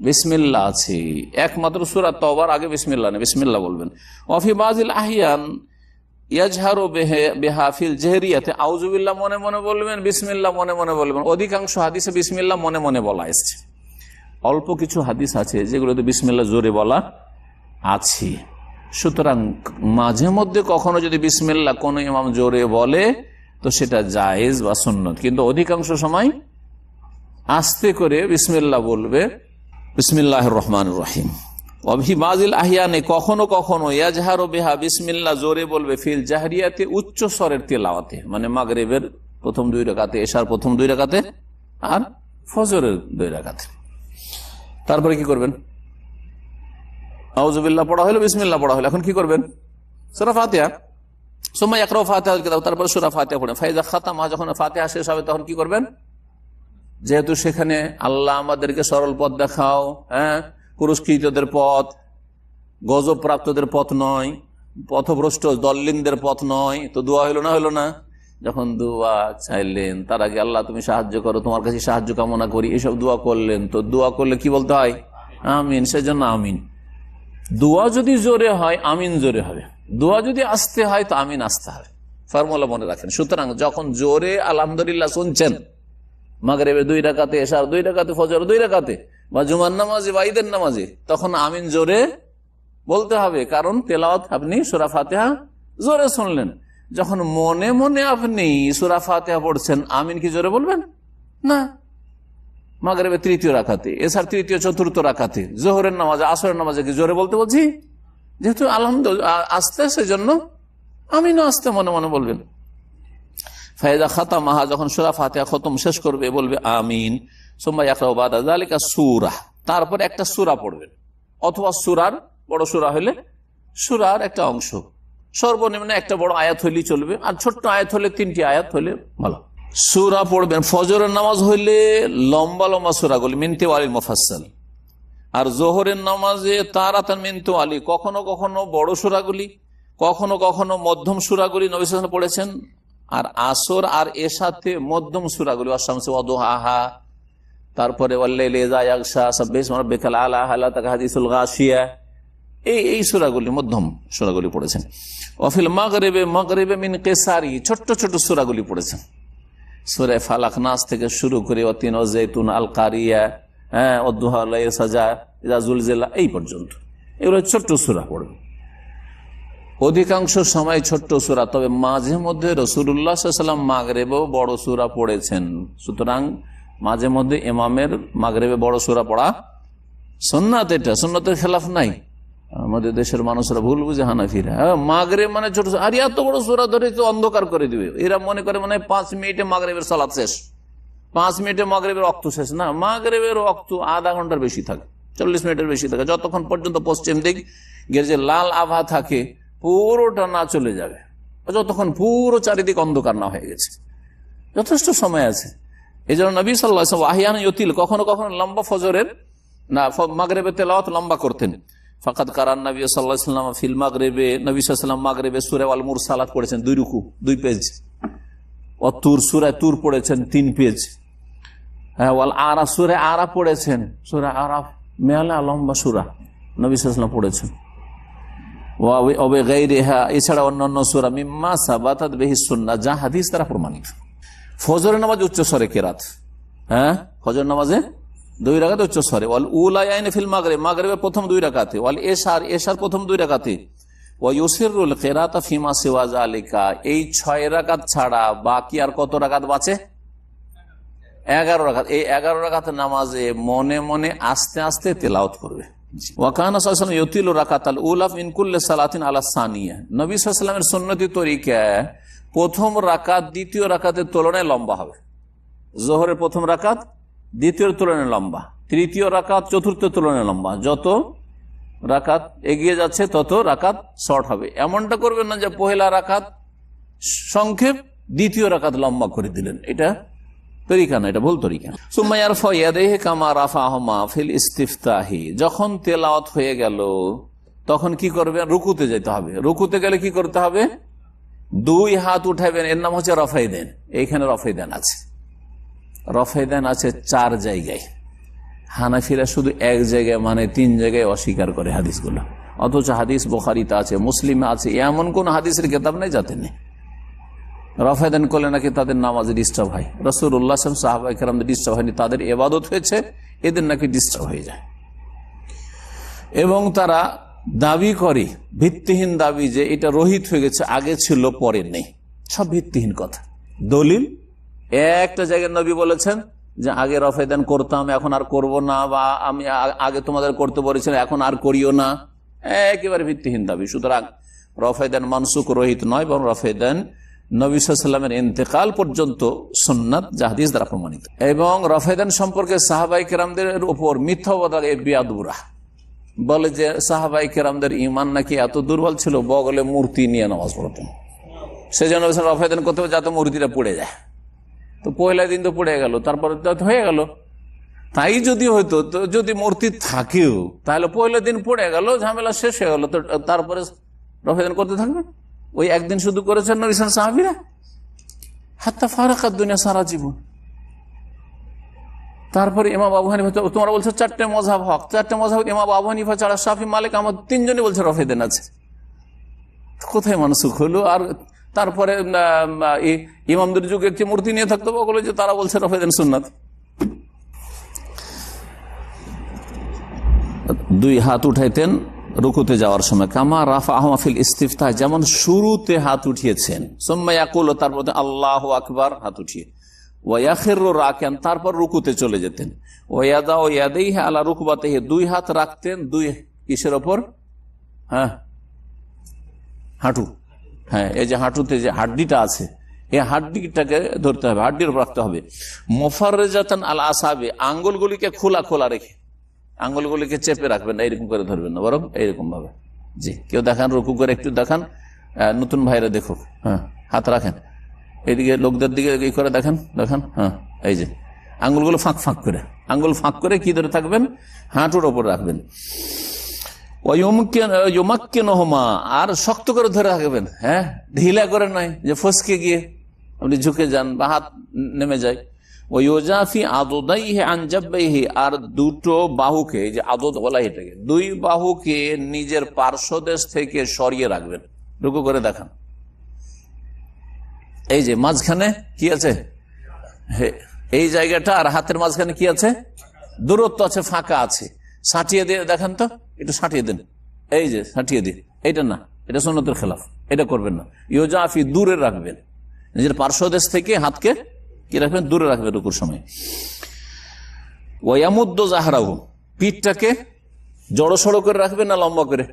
বিসমিল্লাহ আছে। একমাত্র সূরা তাওবার আগে বিসমিল্লাহ নেই, বিসমিল্লাহ বলবেন। ওয়াফি বাযিল আহইয়ান ইয়াজহারু বিহা ফিল জাহরিয়াতি, আউযু বিল্লাহ মনে মনে বলবেন, বিসমিল্লাহ মনে মনে বলবেন। অধিকাংশ হাদিসে বিসমিল্লাহ মনে মনে বলা এসেছে। অল্প কিছু হাদিস আছে যেগুলোতে বিসমিল্লাহ জোরে বলা আছে। সুতরাং মাঝে মধ্যে কখনো যদি বিসমিল্লাহ কোন ইমাম জোরে বলে তো সেটা জায়েজ বা সুন্নত, কিন্তু অধিকাংশ সময় আস্তে করে বিসমিল্লাহ বলবে। বিসমিল্লাহির রহমানির রহিম। ওয়াফি বাযিল আহইয়ানে, কখনো কখনো, ইয়াজহারু বিহা, বিসমিল্লাহ জোরে বলবে, ফিল জাহরিয়াতে, উচ্চ স্বরের তেলাওয়াতে, মানে মাগরিবের প্রথম 2 রাকাতে, এশার প্রথম 2 রাকাতে আর ফজরের 2 রাকাতে। তারপরে কি করবেন? আউযু বিল্লাহ পড়া হলো, বিসমিল্লাহ পড়া হলো, এখন কি করবেন? সূরা ফাতিহা। সুম্মা ইয়াকরাউ ফাতিহাতুল কিতাব, তারপর সূরা ফাতিহা পড়েন। ফাইজা খাতামা, যখন ফাতিহা শেষ হবে তখন কি করবেন? যেহেতু সেখানে আল্লাহ আমাদেরকে সরল পথ দেখাও, পুরস্কৃতদের পথ, গজব প্রাপ্তদের পথ নয়, পথভ্রষ্ট দল্লিনদের পথ নয়, তো দোয়া হইল না? হইল না? যখন দোয়া চাইলেন তার আগে আল্লাহ তুমি সাহায্য করো, তোমার কাছে সাহায্য কামনা করি, এসব দোয়া করলেন, তো দোয়া করলে কি বলতে হয়? আমিন। সেজন্য আমিন। দোয়া যদি জোরে হয় আমিন জোরে হবে, দোয়া যদি আস্তে হয় তো আমিন আস্তে হবে। ফর্মুলা মনে রাখেন। সুতরাং যখন জোরে আলহামদুলিল্লাহ শুনছেন মাগরিবের 2 রাকাতে, এশার 2 রাকাতে, ফজর 2 রাকাতে, বা জুমার নামাজে বা ঈদের নামাজে, তখন আমিন জোরে বলতে হবে, কারণ তেলাওয়াত আপনি সূরা ফাতিহা জোরে শুনলেন। যখন মনে মনে আপনি সূরা ফাতিহা পড়ছেন, আমিন কি জোরে বলবেন? না। মাগরিবের 3য় রাকাতে, এশার 3য় 4র্থ রাকাতে, যোহরের নামাজে, আসরের নামাজে কি জোরে বলতে বলছি? যেহেতু আলহামদুলিল্লাহ আস্তে, সেজন্য আমিনও আস্তে মনে মনে বলবেন। ফাইজা খাতামাহা, যখন সূরা ফাতিহা খতম শেষ করবে বলবে আমিন। সুম্মা ইয়াকরাউ বাদা যালিকা সূরা, তারপর একটা সূরা পড়বেন, অথবা সূরার, বড় সূরা হলে সূরার একটা অংশ, সর্বনিম্ন একটা বড় আয়াত হইলেই চলবে, আর ছোট্ট আয়াত হলে 3টি আয়াত হলে ভালো। সূরা পড়বেন। ফজরের নামাজ হইলে লম্বা লম্বা সূরাগুলি, মিন তিওয়ালিল মুফাসসাল, আর যোহরের নামাজে তারাতান মিন তিওয়ালি, কখনো কখনো বড় সূরাগুলি, কখনো কখনো মধ্যম সূরাগুলি নবী সাল্লাল্লাহু আলাইহি ওয়াসাল্লাম পড়েছেন। আর আসর আর এশাতে মধ্যম সূরাগুলি, আশ-শামসি ওয়া দুহাহা, তারপরে ওয়াল-লাইলি ইযা ইয়াগশা, সাব্বিহিসমা রাব্বিকাল আ'লা, হাল আতাকা হাদিসুল গাশিয়া, এই সূরাগুলি মধ্যম সূরাগুলি পড়েছেন। ওয়াফিল মাগরিবে মিন কিসারি, ছোট্ট ছোট সূরাগুলি পড়েছেন। সূরা ফালাক, নাস থেকে শুরু করে ওয়াতিন ওয়া যাইতুন, আল কারিয়া, ওয়াদ-দুহা, লাইলি সাজা, ইযা জুলজিলা, এই পর্যন্ত এগুলো ছোট্ট সূরা পড়বেন। অধিকাংশ সময় ছোট্ট সূরা, তবে মাঝে মধ্যে রাসূলুল্লাহ সাল্লাল্লাহু আলাইহি ওয়াসাল্লাম মাগরিবেও বড় সূরা পড়েছেন। সুতরাং মাঝে মধ্যে ইমামের মাগরিবে বড় সূরা পড়া সুন্নাত, এটা সুন্নতের খেলাফ নাই। আমাদের দেশের মানুষরা ভুল বুঝে, হানাফিরা, মাগরিব মানে ছোট, আর এত বড় সূরা ধরে তো অন্ধকার করে দিবে। এরা মনে করে মানে 5 মিনিটে মাগরিবের সালাত শেষ, 5 মিনিটে মাগরিবের ওয়াক্ত শেষ। না, মাগরিবের ওয়াক্ত আধা ঘন্টার বেশি থাকে, 40 মিনিটের বেশি থাকে, যতক্ষণ পর্যন্ত পশ্চিম দিক গিয়ে যে লাল আভা থাকে পুরোটা না চলে যাবে, যতক্ষণ পুরো চারিদিক অন্ধকার না হয়ে গেছে, যথেষ্ট সময় আছে। এই জন্য নবী সাল্লাল্লাহু আলাইহি ওয়াসাল্লাম আহিয়ানা ইউতিল, কখনো কখনো লম্বা ফজরের না মাগরিবের তেলাওয়াত লম্বা করতেন। ফাকাদ কারান নবী সাল্লাল্লাহু আলাইহি ওয়াসাল্লাম ফিল মাগরিবে, নবী সাল্লাল্লাহু আলাইহি ওয়াসাল্লাম মাগরিবে সূরা আল মুরসালাত পড়েছেন 2 রুকু 2 পেজ, ও তুর সূরা তুর পড়েছেন 3 পেজ, ওয়াল আরাফ সূরা আরাফ পড়েছেন, সূরা আরাফ মেলা লম্বা সূরা নবী সাল্লাল্লাহু আলাইহি ওয়াসাল্লাম পড়েছেন। এছাড়া অন্যান্য সূরা মিম্মা সাবাতাত বিহি সুন্নাহ, যা হাদিস দ্বারা প্রমাণিত। ফজরের নামাজ উচ্চ স্বরে কেরাত, ফজর নামাজে 2 রাকাতে উচ্চ স্বরে। ওয়াল উলায়াইনি ফিল মাগরিব, মাগরিবের প্রথম 2 রাকাতে। ওয়াল এশার, এশার প্রথম 2 রাকাতে। ওয়া ইউসিরুল কিরাতা ফিমা সিওয়া যালিকা, এই 6 রাকাত ছাড়া বাকি আর কত রাকাত বাঁচে? 11 রাকাত। এই 11 রাকাতের নামাজে মনে মনে আস্তে আস্তে তেলাওয়াত করবে। ওয়াকানা সাল্লাল্লাহু আলাইহি ওয়াসাল্লাম ইউতিলু রাকাতাল উলা মিন কুল্লি সালাতিন আলা সানিয়া, নবী সাল্লাল্লাহু আলাইহি ওয়াসাল্লামের সুন্নতি তরিকা প্রথম রাকাত দ্বিতীয় রাকাতের তুলনায় লম্বা হবে। যোহরের প্রথম রাকাত দ্বিতীয় তুলনায় লম্বা, তৃতীয় রাকাত চতুর্থ তুলনায় লম্বা, যত রাকাত এগিয়ে যাচ্ছে তত রাকাত শর্ট হবে। এমনটা করবেন না যে পহেলা রাকাত সংক্ষেপ, দ্বিতীয় রাকাত লম্বা করে দিলেন, এটা তরিকা না, এটা ভুল তরিকা। সুম্মায়ার ফয়াদেহে কামা রাফাহমা ফিল ইস্তিফতাহি, যখন তেলাওয়াত হয়ে গেল তখন কি করবেন? রুকুতে যেতে হবে। রুকুতে গেলে কি করতে হবে? দুই হাত উঠাবেন, এর নাম হচ্ছে রফাইদেন। এইখানে রফাইদেন আছে, রফাইদেন আছে 4 জায়গায়। হানাফিরা শুধু এক জায়গায় মানে 3 জায়গায় অস্বীকার করে হাদিসগুলো, অথচ হাদিস বুখারীতে আছে, মুসলিমে আছে, এমন কোন হাদিসের কিতাব নেই যাতে নেই। রফাইদান করলে নাকি তাদের নামাজে ডিস্টার্ব হয়। রাসূলুল্লাহ সাল্লাল্লাহু আলাইহি ওয়াসাল্লাম সাহাবায়ে কেরামদের ডিস্টার্ব হয়নি, তাদের ইবাদত হয়েছে, এদের নাকি ডিস্টার্ব হয়ে যায়। এবং তারা দাবি করে, ভিত্তিহীন দাবি, যে এটা রহিত হয়ে গেছে, আগে ছিল পরে নেই। সব ভিত্তিহীন কথা। দলিল একটা জায়গায় নবী বলেছেন যে আগে রফাইদান করতাম, এখন আর করব না, বা আমি আগে তোমাদের করতে বলেছিলাম, এখন আর করিও না, একেবারে ভিত্তিহীন দাবি। সুতরাং রফাইদান মানসুক, রহিত নয়, বরং রফাইদান নবী সাল্লাল্লাহু আলাইহি ওয়াসাল্লামের ইন্তেকাল পর্যন্ত সুন্নাত, যা হাদিস দ্বারা প্রমাণিত। এবং রফাইদান সম্পর্কে সাহাবায়ে কেরামদের উপর মিথ্যা বলে বিয়াদুরা বলে যে সাহাবায়ে কেরামদের ঈমান নাকি এত দুর্বল ছিল, বগলে মূর্তি নিয়ে নামাজ পড়তেন, সেজন্য রফাইদান করতে হবে যাতে মূর্তিটা পড়ে যায়। তো পয়লা দিন তো পড়ে গেল, তারপরে তো হয়ে গেল। তাই যদি হয়তো, তো যদি মূর্তি থাকেও তাহলে পয়লা দিন পড়ে গেল, ঝামেলা শেষ হয়ে গেল, তো তারপরে রফাইদান করতে থাকবে। ওই একদিন শুধু করেছেন নবী সাল্লাল্লাহু আলাইহি ওয়াসাল্লাম সাহাবীরা, হাত্তা ফারাকাত দুনিয়া, সারা জীবন। তারপরে ইমাম আবু হানিফা, তোমরা বলছো 4টে মাযহাব হক, 4টে মাযহাব ইমাম আবু হানিফা ছাড়া শাফি, মালিক, আহমদ 3 জনই বলছে রফাইদান আছে। কোথায় মানসুখ হলো? আর তারপরে ইমামদের যুগে একটি মূর্তি নিয়ে থাকতো, বলে যে তারা বলছে রফাইদান সুন্নাত। 2 হাত উঠাইতেন রুকুতে যাওয়ার সময়, কামা রাফাহুমা ফিল ইস্তিফতাহ, যেমন শুরুতে হাত উঠিয়েছেন। সুম্মা ইয়াকুলু, তারপর আল্লাহু আকবার, হাত উঠিয়ে, ওয়া ইয়াখিরু রাকিয়ান, তারপর রুকুতে চলে যেতেন। ওয়া ইয়াদাউ ইয়াদাইহি আলা রুকবাতিহি, 2 হাত রাখতেন 2 কিসের ওপর? হ্যাঁ, হাঁটু। হ্যাঁ, এই যে হাঁটুতে যে হাড্ডিটা আছে, এই হাড্ডিটাকে ধরতে হবে, হাড্ডির উপর রাখতে হবে। মুফাররিজাতান আল আসাবি, আঙ্গুলগুলিকে খোলা খোলা রেখে, আঙ্গুলগুলিকে চেপে রাখবেন না, এইরকম করে ধরবেন না, বরং এইরকম ভাবে। জি, কেউ দেখান, রুকু করে একটু দেখান, নতুন ভাইরা দেখুক। হ্যাঁ, হাত রাখেন, এইদিকে লোকদের দিকে এই করে দেখেন, দেখেন। হ্যাঁ, এই যে আঙ্গুলগুলো ফাঁক ফাঁক করে, আঙ্গুল ফাঁক করে কি ধরে থাকবেন? হাঁটুর ওপর রাখবেন। আর শক্ত করে ধরে রাখবেন, হ্যাঁ, ঢিলা করে নয় যে ফসকে গিয়ে আপনি ঝুঁকে যান বা হাত নেমে যায়। ওয়াজাফি আদদাইহি আন জাববাইহি, আর 2 বাহুকে, এই যে আদদ বলা এটাকে, 2 বাহুকে নিজের পার্শ্বদেশ থেকে সরিয়ে রাখবেন। রুকু করে দেখান, এই যে মাঝখানে কি আছে, এই জায়গাটা আর হাতের মাঝখানে কি আছে? দূরত্ব আছে, ফাঁকা আছে। সাঁটিয়ে দিয়ে দেখান তো, একটু সাঁটিয়ে দেন, এই যে সাঁটিয়ে দিন। এইটা না, এটা সুন্নতের খেলাফ, এটা করবেন না। ইউজাফি, দূরে রাখবেন, নিজের পার্শ্বদেশ থেকে হাতকে কি রাখবেন? দূরে রাখবেন রুকুর সময়। ওয়ায়ামুদ্দু জাহরাহু, পিঠটাকে জড়সড় করে রাখবেন না লম্বা করে?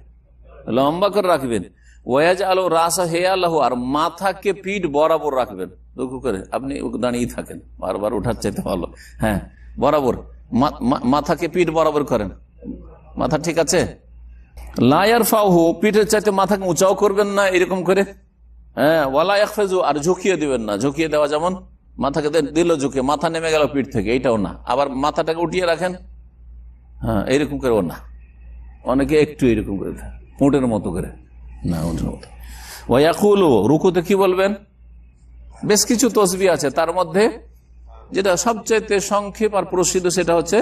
লম্বা করে রাখবেন। ওয়াজআলু রাসা হিয়ালাহু, আর মাথাকে পিঠ বরাবর রাখবেন রুকু করে। আপনি দাঁড়িয়ে থাকেন, বারবার উঠার চাইতে ভালো। হ্যাঁ, বরাবর মাথাকে পিঠ বরাবর করেন, মাথা ঠিক আছে। লা ইয়ারফাহু, পিঠের চাইতে মাথাকে উঁচাও করবেন না এরকম করে। হ্যাঁ, ওয়ালা ইয়াখফিজু, আর ঝুঁকিয়ে দিবেন না। ঝুঁকিয়ে দেওয়া যেমন মাথাকে দিল ঝুঁকে, মাথা নেমে গেল পিঠ থেকে, এইটাও না। আবার মাথাটাকে উঠিয়ে রাখেন, হ্যাঁ, এইরকম করেও না। অনেকে একটু এরকম করে, উটের মতো করে না, উটের মতো। ওয়ায়াকুলু, রুকুতে কি বলবেন? বেশ কিছু তসবিহ আছে, তার মধ্যে যেটা সবচাইতে সংক্ষেপ আর প্রসিদ্ধ সেটা হচ্ছে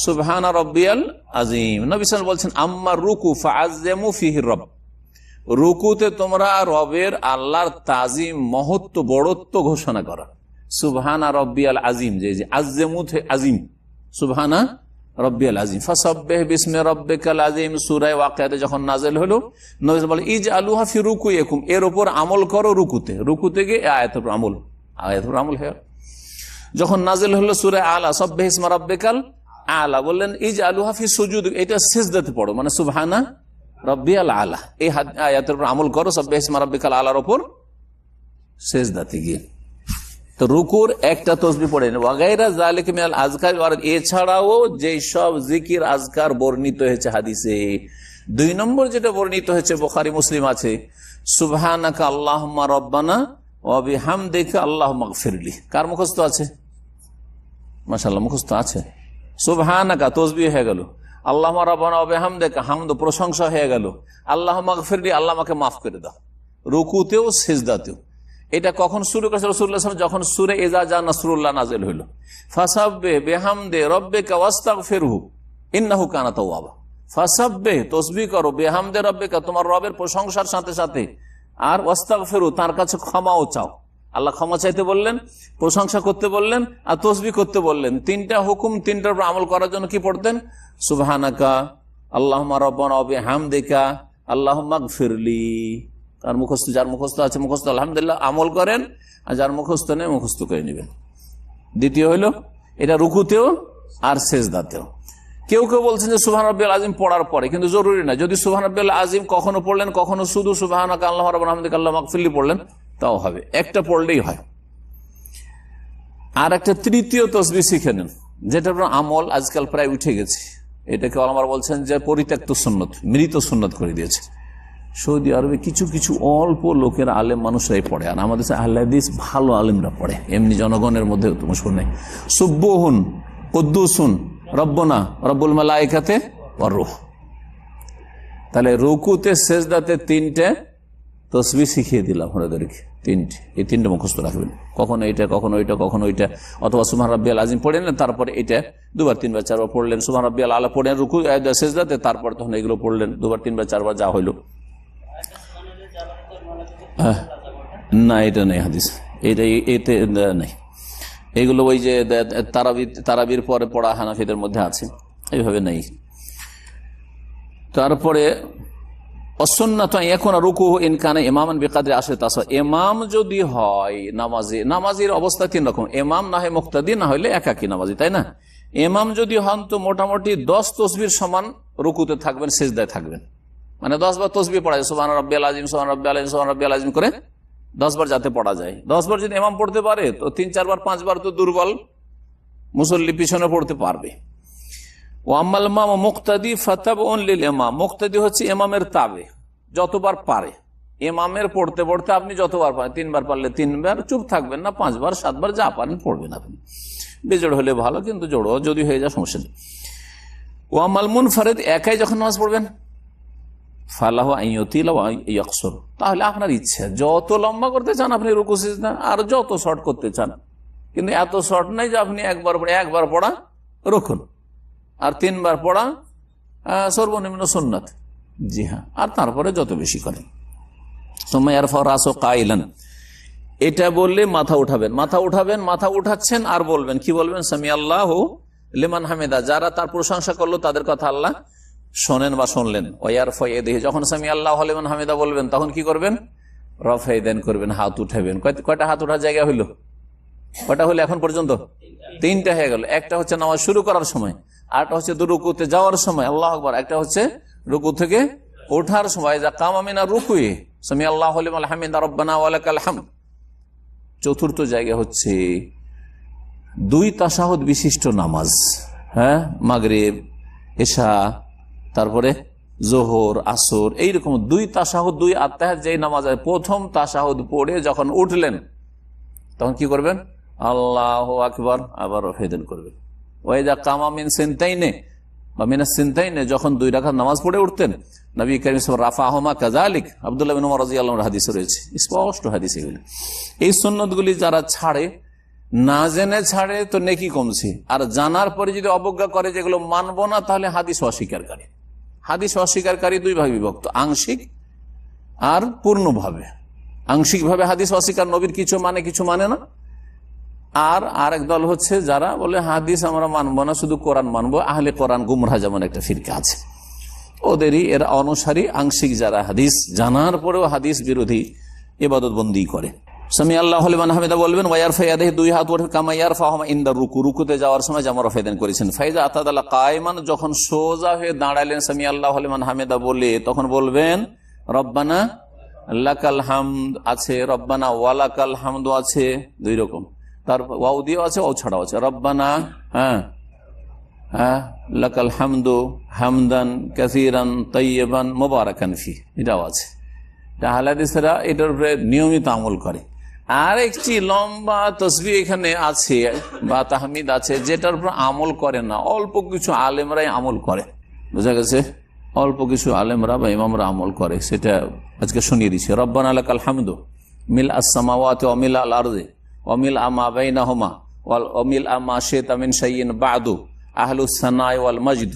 সুবহানা রাব্বিয়াল আযীম। নবী সাল্লাল্লাহু আলাইহি ওয়াসাল্লাম বলছেন, আম্মা রুকু ফাআযযিমু ফীহি রব, রুকুতে তোমরা রবের, আল্লাহর তাজিম, মহত্ব, বড়ত্ব ঘোষণা করো। সুবহানা রাব্বিয়াল আযীম, যে আযযিমু আযীম, সুবহানা রাব্বিয়াল আযীম। ফাসাব্বিহ বিসমি রাব্বিকাল আযীম, সূরা ওয়াকিয়াতে যখন নাযিল হলো, নবী বলে ইজআলুহা ফি রুকুইকুম, এর উপর আমল করো রুকুতে। রুকুতে গিয়ে আয়াতের উপর আমল, আয়াতের উপর আমল হয়। যখন নাযিল হলো সূরা আলা, সাব্বিহ ইসমা রাব্বিকাল আলা, বললেন ইজআলুহা ফি সুজুদ, এটা সিজদাতে পড়ো, মানে সুবহানা রাব্বিয়াল আলা, এই আয়াতের উপর আমল করো, সাব্বিহ ইসমা রাব্বিকাল আলার উপর সিজদাতে গিয়ে। তো রুকুর একটা তসবিহ পড়েন ওয়াগাইরা যালিকা মিনাল আজকার, আর এছাড়াও যেই সব জিকির আজকার বর্ণিত হয়েছে হাদিসে। 2 নম্বর যেটা বর্ণিত হয়েছে বুখারী মুসলিম আছে, সুবহানাকা আল্লাহুম্মা রব্বানা ওয়া বিহামদিকা আল্লাহুম্মা গফিরলি। কার মুখস্থ আছে? মাশাআল্লাহ, মুখস্থ আছে। সুবহানাকা তসবিহ হয়ে গেল, আল্লাহুম্মা রব্বানা ওয়া বিহামদিকা হামদ প্রশংসা হয়ে গেল, আল্লাহুম্মা গফিরলি আল্লাহ আমাকে মাফ করে দাও। রুকুতেও সিজদাতেও। এটা কখন শুরু করেছে রাসূলুল্লাহ সাল্লাল্লাহু আলাইহি ওয়াসাল্লাম? যখন সূরা ইজা জা নাসরুল্লাহ নাযিল হলো। ফাসাব্বিহ বিহামদি রাব্বিকা ওয়াস্তাগফিরহু ইন্নাহু কানা তাওয়াবা। ফাসাব্বিহ তসবিহ করো, বিহামদি রাব্বিকা তোমার রবের প্রশংসার সাথে সাথে, আর ওয়াস্তাগফিরহু তার কাছে ক্ষমাও চাও। আল্লাহ ক্ষমা চাইতে বললেন, প্রশংসা করতে বললেন, আর তসবিহ করতে বললেন। 3টা হুকুম, 3টার উপর আমল করার জন্য কি পড়তেন? সুবহানাকা আল্লাহুম্মা রব্বানা ওয়া বিহামদিকা আল্লাহুম্মা গফিরলি। তার মুখস্থ, যার মুখস্থ আছে মুখস্থ আলহামদুলিল্লাহ আমল করেন, আর যার মুখস্থ নেই মুখস্থ করে নেবেন। দ্বিতীয় হইল এটা রুকুতেও আর সেজদাতেও। কেউ কেউ বলছেন যে সুবহান রাব্বিয়াল আযীম পড়ার পরে, কিন্তু জরুরি না। যদি সুবহান রাব্বিয়াল আযীম কখনো পড়লেন, কখনো শুধু সুবহানাকা আল্লাহুম্মা রব্বানা হামদিকা আল্লাহুম্মা গফিরলি পড়লেন, তাও হবে। একটা পড়লেই হয়। আর একটা তৃতীয় তসবিহ শিখে নেন, যেটার আমল আজকাল প্রায় উঠে গেছে। এটাকে ওলামারা বলছেন যে পরিত্যক্ত সুন্নত, মৃত সুন্নত করে দিয়েছে। সৌদি আরবে কিছু কিছু অল্প লোকের আলেম মানুষরাই পড়ে, আর আমাদের আহলে হাদিস ভালো আলেমরা পড়ে, এমনি জনগণের মধ্যে তুমি শুনে সুব্বুহুন কুদ্দুসুন রব্বনা রব্বুল মালাইকাতে ওয়ার রূহ। তাহলে রুকুতে সেজদাতে 3টে তসবিহ শিখিয়ে দিলাম আপনাদেরকে, 3টে। এই 3টে মুখস্থ রাখবেন, কখনো এটা কখনো ওইটা কখনো ওইটা। অথবা সুবহান রাব্বিয়াল আযীম পড়লেন, তারপরে এটা 2বার 3বার 4বার পড়লেন। সুবহান রাব্বিয়াল আলা পড়লেন রুকু সেজদাতে, তারপর তখন এগুলো পড়লেন 2বার 3বার 4বার, যা হইল। না, এটা নেই হাদিস, এতে নেই। এগুলো ওই যে তারাবির পরে পড়া হানাফিদের মধ্যে আছে, এইভাবে নেই। তারপরে অসুন্নাত ইয়াকুনা রুকুহু ইন কানা ইমামান বিকাদরি 10 তাসবিহ। ইমাম যদি হয় নামাজে, নামাজের অবস্থা 3 রকম, ইমাম না হয় মুক্তাদি, না হইলে একাকী নামাজি, তাই না? ইমাম যদি হন তো মোটামুটি 10 তসবির সমান রুকুতে থাকবেন, সিজদায় থাকবেন। মানে 10 বার তসবিহ পড়া যায়, সুবহান রাব্বিয়াল আযীম সুবহান রাব্বিয়াল আযীম সুবহান রাব্বিয়াল আযীম করে 10 বার যাতে পড়া যায়। 10 বার যদি ইমাম পড়তে পারে তো 3-4 বার 5 বার তো দুর্বল মুসল্লি পিছনে পড়তে পারবে। ওয়াম্মাল ইমাম মুক্তাদি ফাতাবউন লিল ইমাম। মুক্তাদি হচ্ছে ইমামের তাবে, যতবার পারে। ইমামের পড়তে পড়তে আপনি যতবার পারেন, 3 বার পারলে 3 বার, চুপ থাকবেন না, 5 বার 7 বার যা পারেন পড়বেন আপনি। বেজোড় হলে ভালো, কিন্তু জোড়ো যদি হয়ে যায় সমস্যা নেই। ওয়াম্মাল মুনফারিদ, একাই যখন নামাজ পড়বেন, ফালাহু আন ইউতিলা ওয়া ইয়াকসুর, তাহলে আপনার ইচ্ছা, যত লম্বা করতে চান আপনি রুকু সিজদা, আর যত শর্ট করতে চান। কিন্তু এত শর্ট নাই যে আপনি একবার পড়া রুকুন, আর 3 বার পড়া সর্বনিম্ন সুন্নাত। জি হ্যাঁ, আর তারপরে যত বেশি করেন। সুম্মা ইয়ারফাউ রাসু কাইলান, এটা বললে মাথা উঠাবেন, মাথা উঠাচ্ছেন, আর বলবেন, কি বলবেন? সামিআল্লাহু লিমান হামিদা, যারা তার প্রশংসা করলো তাদের কথা আল্লাহ শোনেন বা শুনলেন। ওয়ারফাউ ইয়াদাহু, যখন সামিআল্লাহু লিমান হামিদা বলবেন তখন কি করবেন? রফা ইয়াদাইন করবেন, হাত উঠাবেন। কয়টা হাত ওঠার জায়গা হইল? কয়টা হলো এখন পর্যন্ত? 3টা হয়ে গেল। একটা হচ্ছে নামাজ শুরু করার সময়, আরটা হচ্ছে রুকুতে যাওয়ার সময় আল্লাহু আকবার, একটা হচ্ছে রুকু থেকে ওঠার সময় যা কামা মিনার রুকুয়ে সামিআল্লাহু লিমান হামিদা রব্বানা ওয়া লাকাল হামদ। চতুর্থ জায়গা হচ্ছে 2 তাশাহুদ বিশিষ্ট নামাজ, হ্যাঁ, মাগরিব, এশা, তারপরে জোহর, আসর, এইরকম 2 তাশাহুদ, 2 আত্তাহিয়াত। যেই নামাজ প্রথম তাশাহুদ পড়ে যখন উঠলেন তখন কি করবেন? আল্লাহু আকবার, আবার রফেদান করবেন। ওয়াইদা কামা মিন সিনতাইনে বা মিনাস সিনতাইনে, যখন 2 রাকাত নামাজ পড়ে উঠতেন নবী কারীম সাল্লাল্লাহু আলাইহি ওয়াসাল্লাম রাফাহুমা কাযালিক, আব্দুল্লাহ ইবনে উমর রাদিয়াল্লাহু আনহু হাদিসে রয়েছে, স্পষ্ট হাদিস এগুলো। এই সুন্নতগুলি যারা ছাড়ে, না জেনে ছাড়ে, তো নেকি কমছে। আর জানার পরে যদি অবজ্ঞা করে যেগুলো মানবো না, তাহলে হাদিস অস্বীকারী। হাদিস অস্বীকারী 2 ভাগে বিভক্ত, আংশিক আর পূর্ণভাবে। আংশিক ভাবে হাদিস অস্বীকার, নবীর কিছু মানে কিছু মানে না। আর আরেক দল হচ্ছে যারা বলে হাদিস আমরা মানবো না, শুধু কোরআন মানবো। আহলে কোরআন গুমরাহ যেমন একটা ফিরকা আছে, ওদেরই এর অনুসারী আংশিক, যারা হাদিস জানার পরেও হাদিস বিরোধী ইবাদত বন্দী করে। সামিআল্লাহু লিমান হামিদা বলবেন, ওয়ারফা ইয়াদাহু, 2 হাত ওঠে, কামা ইয়ারফাহুমা ইনদা রুকু, রুকুতে যাওয়ার সময় যেমন রফেদান করেছেন। ফাইজা আতাদাল্লা কায়মান, যখন সোজা হয়ে দাঁড়ালেন সামিআল্লাহু লিমান হামিদা বলে, তখন বলবেন রব্বানা লাকাল হামদ আছে, রব্বানা ওয়ালাকাল হামদ আছে, 2 রকম। তার ওয়াও দিয়েও আছে, ওয়াও ছাড়াও আছে। রব্বানা লাকাল হামদু হামদান কাসীরান তাইয়্যিবান মুবারাকান ফি, এটাও আছে। আহলে হাদিসেরা এটার উপরে নিয়মিত আমল করে। আর একটি লম্বা তসবিহ এখানে আছে বা তাহমিদ আছে, যেটার উপর আমল করে না, অল্প কিছু আলেমরাই আমল করে। বুঝা গেছে? অল্প কিছু আলেমরা বা ইমামরা আমল করে, সেটা আজকে শুনিয়ে দিচ্ছে। রব্বানা লাকাল হামদু মিল আস-সামাওয়াতি ওয়া মিল আল-আরদি ওয়া মিল আমা বাইনাহুমা ওয়া মিল আমা শি'তা মিন শাইইন বা'দু আহলুস সানাই ওয়াল মাজদ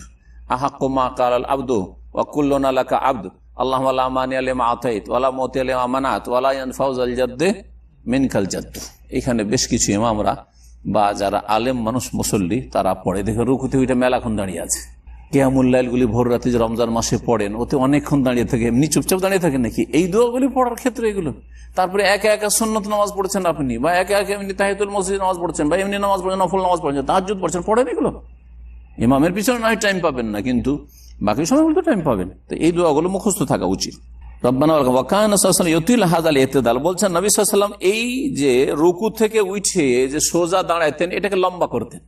আহাক্কু মা ক্বালাল আবদু ওয়া কুল্লুনা লাকা আবদ আল্লাহুম্মা লা মানি'a লিমা আতাইত ওয়া লা মুতি'a লিমা মানাত ওয়া লা ইয়ানফা'ু যাল জাদ্দি মিনকাল জাদ্দ। এখানে বেশ কিছু ইমামরা বা যারা আলেম মানুষ মুসল্লি তারা পড়ে। দেখে রুকুতে ওইটা মেলাক্ষণ দাঁড়িয়ে আছে। কিয়ামুল লাইলগুলি ভোর রাতে যে রমজান মাসে পড়েন, ওতে অনেকক্ষণ দাঁড়িয়ে থাকে। এমনি চুপচাপ দাঁড়িয়ে থাকে নাকি? এই দোয়াগুলি পড়ার ক্ষেত্রে এগুলো। তারপরে একা একা সুন্নত নামাজ পড়ছেন আপনি, বা একা একা এমনি তাহিয়াতুল মসজিদ নামাজ পড়ছেন, বা এমনি নামাজ পড়ছেন, নফল নামাজ পড়ছেন, তাহাজ্জুদ পড়ছেন, পড়েন এগুলো। ইমামের পিছনে নয় টাইম পাবেন না, কিন্তু বাকি সময়গুলো তো টাইম পাবেন। তো এই দোয়াগুলো মুখস্থ থাকা উচিত। রব্বানা ওয়া কানা সাল্লাল্লাহু ইউতিল হাযাল ইতিদাল, বলছেন নবী সাল্লাল্লাহু আলাইহি ওয়াসাল্লাম এই যে রুকু থেকে উঠে যে সোজা দাঁড়াইতেন, এটাকে লম্বা করতেন।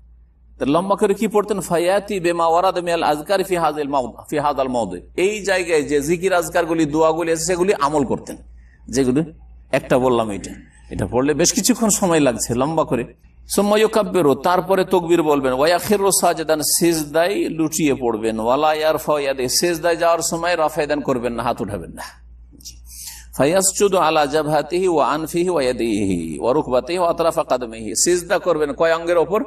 লম্বা করে কি পড়তেন? ফায়াতি বিমা ওয়ারাদা মিনাল আযকার ফি হাযাল মাওদি, এই জায়গায় যে জিকির আজকারগুলি দোয়াগুলি আছে সেগুলি আমল করতেন। যেগুলি একটা বললাম, এটা পড়লে বেশ কিছুক্ষণ সময় লাগছে, লম্বা করে। সুম্মা ইউকাব্বিরু, তারপরে তাকবীর বলবেন। ওয়া ইয়াখিরু সাজিদান, সিজদায় লুটিয়ে পড়বেন। ওয়ালা ইয়ারফাউ ইয়াদাইহি, সিজদায় যাওয়ার সময় রাফায়দান করবেন না, হাত উঠাবেন না। ফায়াসজুদু আলা জাবহাতিহি ওয়া আনফিহি ওয়া ইয়াদিহি ওয়া রুকবাতিহি ওয়া আতরাফা কাদমিহি, সিজদা করবেন কয় অঙ্গের ওপর?